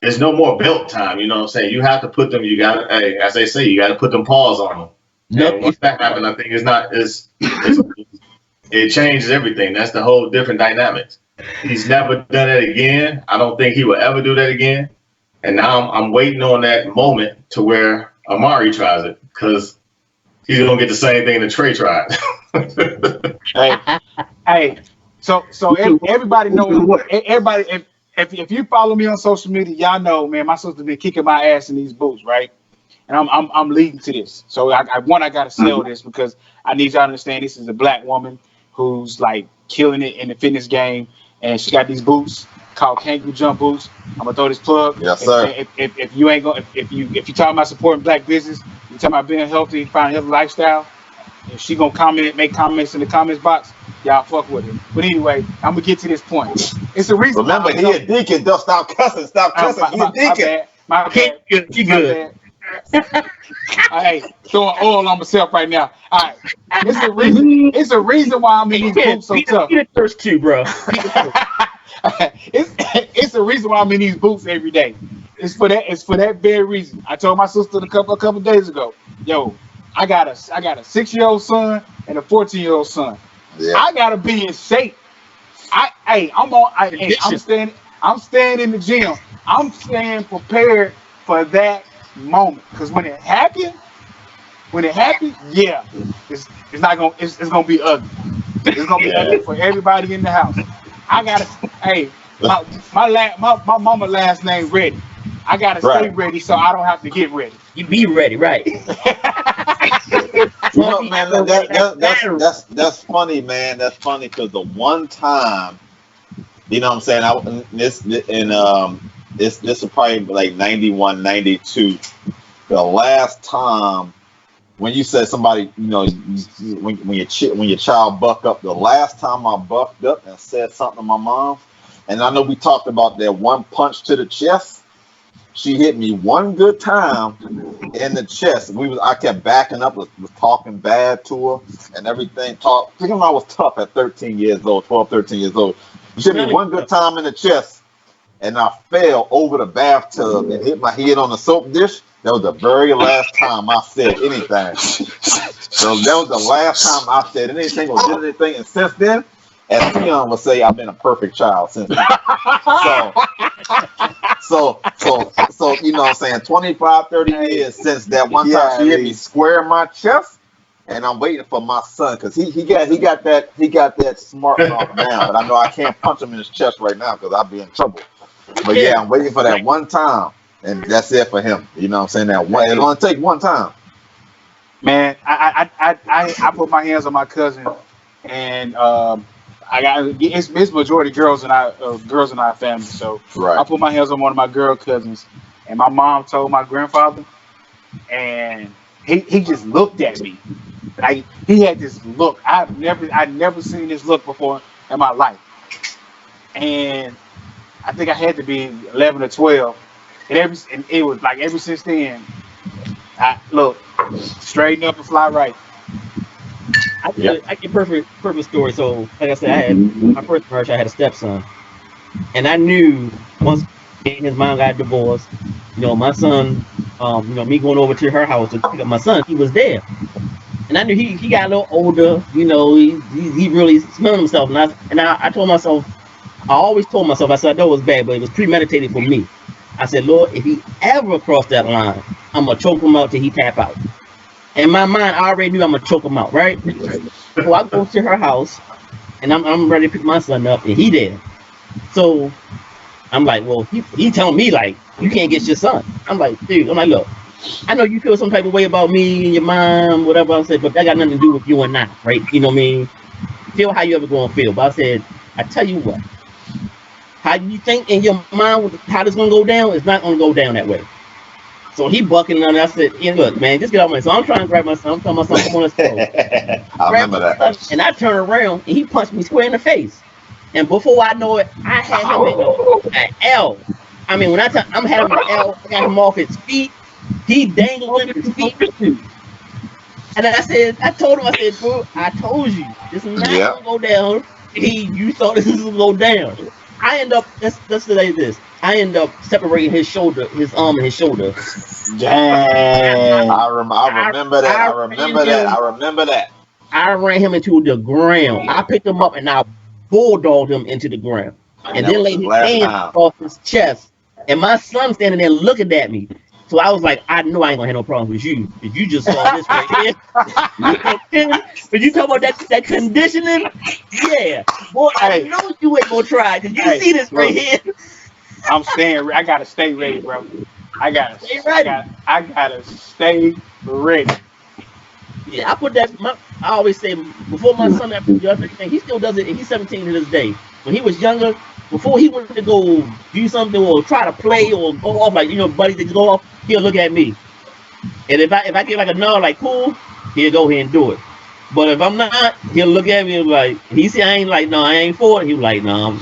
Speaker 8: There's no more belt time. You know what I'm saying? You have to put them. You got to, hey, as they say, you got to put them paws on them. And once that happens, I think it changes everything. That's the whole different dynamics. He's never done it again. I don't think he will ever do that again. And now I'm waiting on that moment to where Amari tries it, because he's gonna get the same thing that Trey tried.
Speaker 1: Hey, so everybody knows. Everybody, if you follow me on social media, y'all know, man, my sister been kicking my ass in these boots, right? And I'm leading to this. So I gotta sell this, because I need y'all to understand this is a black woman who's like killing it in the fitness game, and she got these boots called kangaroo jump boots. I'm gonna throw this plug.
Speaker 5: Yes, sir.
Speaker 1: If you ain't gonna if you talking about supporting black business, you talking about being healthy, finding a healthy lifestyle. If she gonna make comments in the comments box, y'all fuck with her. But anyway, I'm gonna get to this point. It's a reason.
Speaker 5: Remember, he a deacon. Don't stop cussing. Stop cussing. He a deacon.
Speaker 1: My bad.
Speaker 6: You good?
Speaker 1: Hey, throwing oil on myself right now. All right, it's a reason why I'm in these boots so tough.
Speaker 6: Be the first two, bro.
Speaker 1: It's a reason why I'm in these boots every day. It's for that very reason. I told my sister a couple days ago, yo, I got a 6-year-old son and a 14-year-old son. Yeah. I gotta be in shape. I'm staying in the gym. I'm staying prepared for that moment, because when it happens, yeah, it's gonna be ugly. It's gonna be ugly for everybody in the house. I gotta, my mama last name Ready. I gotta stay ready so I don't have to get ready.
Speaker 6: You be ready, right?
Speaker 5: You know, man, that's funny, man. That's funny, because the one time, you know what I'm saying, this is probably like 91, 92. The last time when you said somebody, you know, when your child buck up, the last time I bucked up and said something to my mom, and I know we talked about that one punch to the chest. She hit me one good time in the chest. I kept backing up, was talking bad to her and everything. Thinking I was tough at 13 years old, 12, 13 years old. She hit me one good time in the chest, and I fell over the bathtub and hit my head on the soap dish. That was the very last time I said anything. So that was the last time I said anything or did anything. And since then, as Tion would say, I've been a perfect child since then. So you know what I'm saying, 25, 30 years since that one time she hit me square in my chest, and I'm waiting for my son, because he got that smart mouth now, but I know I can't punch him in his chest right now because I'll be in trouble. But yeah, I'm waiting for that one time, and that's it for him. You know what I'm saying? That one, it's gonna take one time.
Speaker 1: Man, I put my hands on my cousin, and it's majority girls in our family. So I put my hands on one of my girl cousins, and my mom told my grandfather, and he just looked at me. Like, he had this look. I'd never seen this look before in my life. And I think I had to be 11 or 12. And it was like ever since then, I look, straighten up and fly right.
Speaker 6: I get perfect story. So, like I said, I had my first marriage. I had a stepson, and I knew once me and his mom got divorced, you know, my son, me going over to her house to pick up my son, he was there, and I knew he got a little older. You know, he really smelling himself, and I told myself, I always told myself, I said, I know it was bad, but it was premeditated for me. I said, Lord, if he ever crossed that line, I'm going to choke him out till he tap out. In my mind, I already knew I'm going to choke him out, right? So I go to her house, and I'm ready to pick my son up, and he there. So I'm like, well, he telling me, like, you can't get your son. I'm like, dude, I'm like, look, I know you feel some type of way about me and your mom, whatever. I said, but that got nothing to do with you and I, right? You know what I mean? Feel how you ever going to feel. But I said, I tell you what, how you think in your mind how this going to go down, it's not going to go down that way. So he bucking on it. I said, yeah, look, man, just get out my son. So I'm trying to grab my son. I'm telling my son, come on, let's go.
Speaker 5: I remember that.
Speaker 6: And I turned around, and he punched me square in the face. And before I know it, I had him in an L. I mean, when I'm having an L, I got him off his feet. He dangling his feet. And I told him, I said, bro, I told you, this is not going to go down. You thought this was going to go down. I end up, let's say this. I end up separating his shoulder, his arm and his shoulder.
Speaker 5: Dang. I remember that.
Speaker 6: I ran him into the ground. I picked him up and I bulldogged him into the ground. And then laid his hand across his chest. And my son standing there looking at me. So I was like, I know I ain't gonna have no problem with you. If you just saw this right here. But you talk about that conditioning? Yeah. Boy, I know you ain't gonna try. Did you see this right here?
Speaker 1: I'm staying. I gotta stay ready, bro. I gotta stay ready. I gotta stay ready.
Speaker 6: Yeah, I put that. I always say before my son after everything, he still does it. He's 17 to this day. When he was younger, before he wanted to go do something or try to play or go off, like buddies that go off, he'll look at me. And if I get like a nod, like cool, he'll go ahead and do it. But if I'm not, he'll look at me and like he see I ain't like no, I ain't for it. He was like no,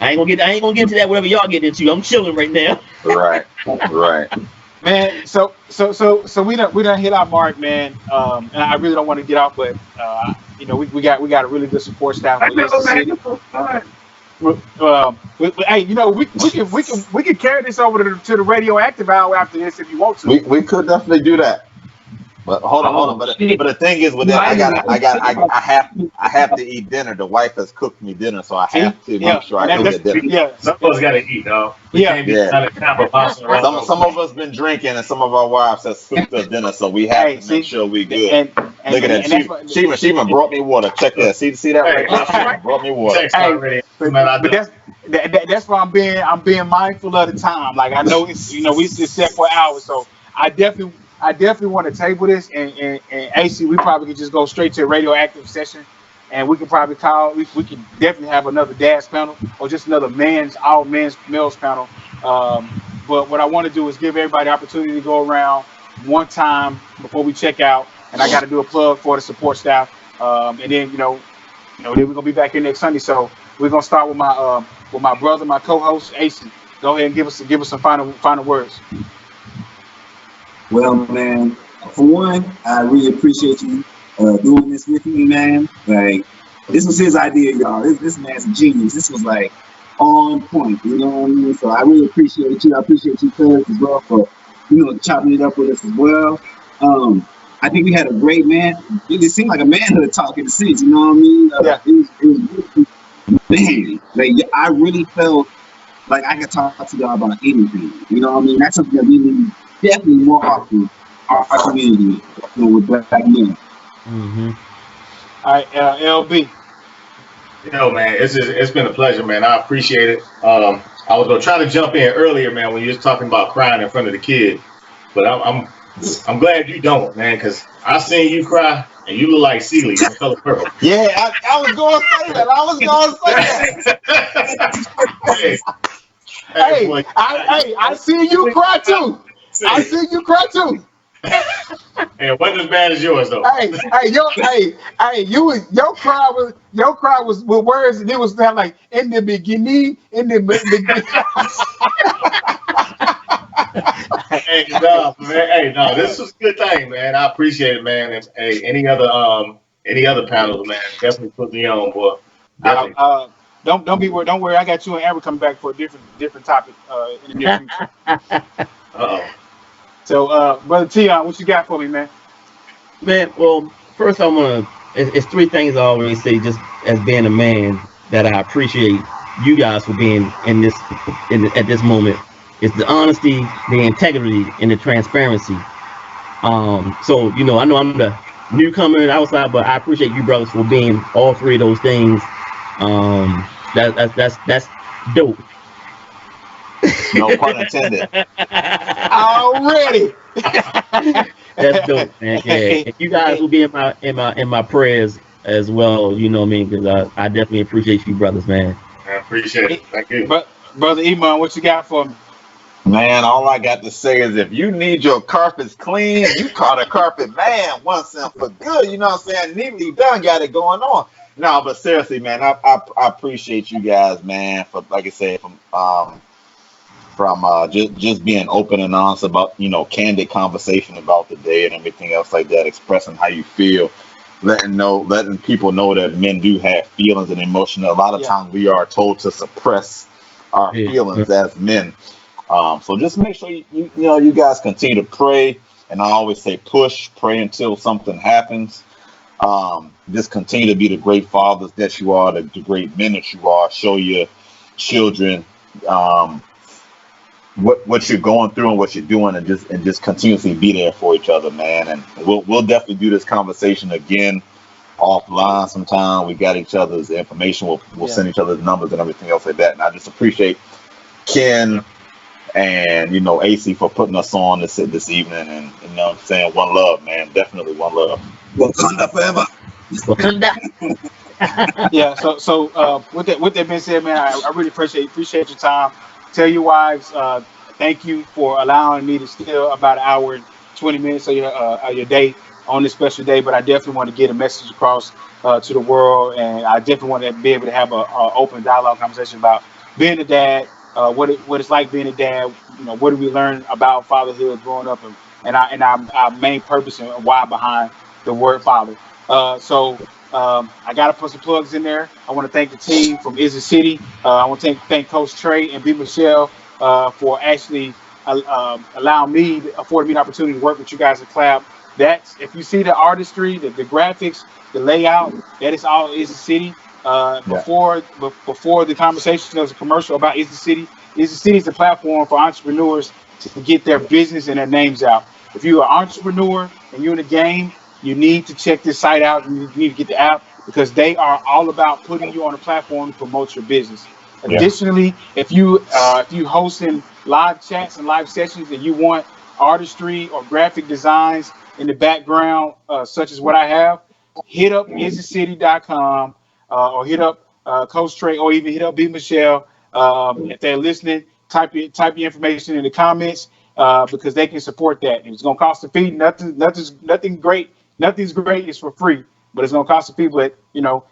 Speaker 6: I ain't gonna get into that. Whatever y'all get into, I'm chilling right now.
Speaker 5: Right.
Speaker 1: Man, so we done hit our mark, man. And I really don't want to get off, but we got a really good support staff in the city. We can carry this over to the radioactive hour after this if you want to.
Speaker 5: We could definitely do that. But hold on. But the thing is with that, I have to eat dinner. The wife has cooked me dinner, so I have to make sure I get dinner.
Speaker 8: Yeah, some of us gotta eat, dog.
Speaker 5: Some of us been drinking, and some of our wives have cooked us dinner, so we have to make sure we good. Look at that. She even brought me water. Check that. See that right there? She brought me water.
Speaker 1: That's why I'm being mindful of the time. Like I know it's we set for hours, so I definitely want to table this, and AC, we probably could just go straight to a radioactive session, and we could probably we could definitely have another dad's panel or just another all males panel. But what I want to do is give everybody the opportunity to go around one time before we check out, and I got to do a plug for the support staff, and then then we're gonna be back here next Sunday. So we're gonna start with my brother, my co-host AC. Go ahead and give us some final words.
Speaker 9: Well, man, for one, I really appreciate you doing this with me, man. Like, this was his idea, y'all. This man's a genius. This was like on point, you know what I mean? So I really appreciate you. I appreciate you, cuz, as well, for chopping it up with us as well. I think we had a great man. It seemed like a manhood talk in the sense, you know what I mean? It was man. Like, I really felt like I could talk to y'all about anything. You know what I mean? That's something that we need definitely more often our community with black men.
Speaker 6: Mm-hmm.
Speaker 1: All right, LB.
Speaker 8: Man, it's been a pleasure, man. I appreciate it. I was gonna try to jump in earlier, man, when you was talking about crying in front of the kid, but I'm glad you don't, man, because I seen you cry and you look like Celie from Color Purple.
Speaker 5: Yeah, I was gonna say that.
Speaker 1: I see you cry too. I see you cry too.
Speaker 8: Hey, it wasn't as bad as yours though.
Speaker 1: Your cry was with words, and it was kind of like in the beginning.
Speaker 8: No, this was a good thing, man. I appreciate it, man. And hey, any other panels, man, definitely put me on, boy.
Speaker 1: Don't be worried. Don't worry. I got you and Amber coming back for a different topic in the near future.
Speaker 8: Uh-oh.
Speaker 1: So, Brother Tion, what you got for me, man?
Speaker 6: Man, well, first it's three things I always say, just as being a man, that I appreciate you guys for being at this moment. It's the honesty, the integrity, and the transparency. So I know I'm the newcomer outside, but I appreciate you brothers for being all three of those things. That's dope.
Speaker 5: No pun intended.
Speaker 1: Already.
Speaker 6: That's dope, man. Yeah, and you guys will be in my prayers as well. You know what I mean? Because I definitely appreciate you, brothers, man.
Speaker 8: I appreciate it. Thank you.
Speaker 1: But Brother Iman, what you got for me?
Speaker 5: Man, all I got to say is if you need your carpets clean, you call the carpet man once and for good. You know what I'm saying? Neatly done, got it going on. No, but seriously, man, I appreciate you guys, man, for like I said, from just being open and honest about candid conversation about the day and everything else like that, expressing how you feel, letting people know that men do have feelings and emotion. A lot of times we are told to suppress our feelings as men. So just make sure you guys continue to pray, and I always say pray until something happens. Just continue to be the great fathers that you are, the great men that you are. Show your children what you're going through and what you're doing, and just continuously be there for each other, man. And we'll definitely do this conversation again offline sometime. We got each other's information. We'll send each other's numbers and everything else like that. And I just appreciate Ken and AC for putting us on this evening, and I'm saying one love, man. Definitely one love.
Speaker 9: Wakanda forever.
Speaker 1: Yeah. So with that being said, man, I really appreciate your time. Tell your wives thank you for allowing me to steal about an hour and 20 minutes of your day on this special day. But I definitely want to get a message across to the world, and I definitely want to be able to have a open dialogue conversation about being a dad. What it's like being a dad. What do we learn about fatherhood growing up, and our main purpose and why behind the word father. So I got to put some plugs in there. I want to thank the team from Is the City. I want to thank Coach Trey and B. Michelle for actually affording me the opportunity to work with you guys at Clap. That's, if you see the artistry, the graphics, the layout, that is all Is the City. Before the conversation, there was a commercial about Is the City. Is the City is a platform for entrepreneurs to get their business and their names out. If you're an entrepreneur and you're in the game, you need to check this site out. You need to get the app, because they are all about putting you on a platform to promote your business. Yeah. Additionally, if you hosting live chats and live sessions and you want artistry or graphic designs in the background, such as what I have, hit up isthecity.com. Or hit up Coach Trey, or even hit up B. Michelle. If they're listening, type your information in the comments, because they can support that. It's gonna cost a fee. Nothing's great. Nothing's great. It's for free, but it's gonna cost a fee. But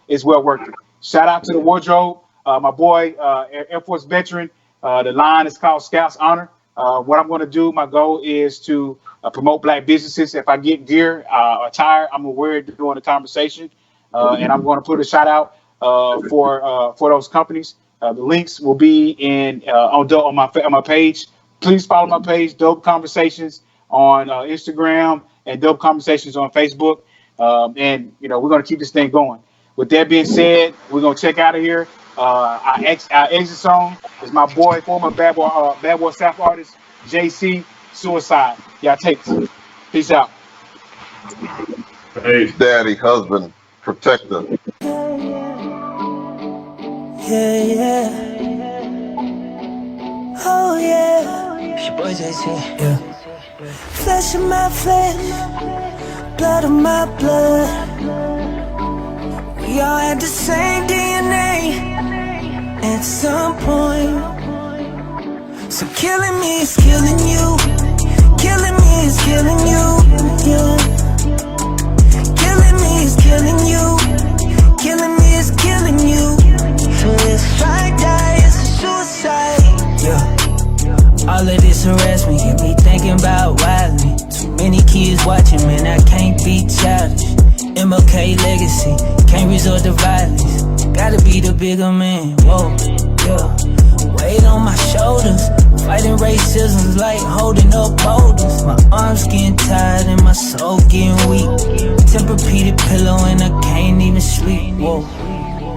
Speaker 1: it's well worth it. Shout out to the wardrobe, my boy, Air Force veteran. The line is called Scouts Honor. What I'm gonna do, my goal is to promote Black businesses. If I get gear or attire, I'm gonna wear it during the conversation. And I'm going to put a shout out for those companies. The links will be on my page. Please follow my page, Dope Conversations on Instagram and Dope Conversations on Facebook. And we're going to keep this thing going. With that being said, we're going to check out of here. Our exit song is my boy, former Bad Boy South artist, JC, Suicide. Y'all take this. Peace out.
Speaker 5: Hey, daddy, husband, protector.
Speaker 3: Yeah. Oh yeah. It's your boy JC. Yeah. Flesh of my flesh, blood of my blood. We all had the same DNA at some point. So killing me is killing you. Killing me is killing you. Yeah. Killing me is killing you. Killing me is killing you. So if I die, it's a suicide. Yeah. All of this harassment get me thinking about wildly. Too many kids watching, man, I can't be childish. MLK legacy, can't resort to violence. Gotta be the bigger man, whoa, yeah. Weight on my shoulders, fighting racism's like holding up boulders. My arms getting tired and my soul getting weak. Tempur-Pedic pillow and I can't even sleep, whoa.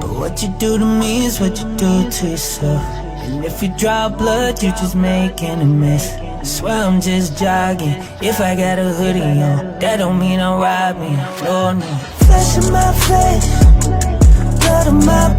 Speaker 3: But What you do to me is what you do to yourself. And if you draw blood, you just making a mess. I swear I'm just jogging. If I got a hoodie on, that don't mean I'm robbing. No, no. Flesh in my face, blood on my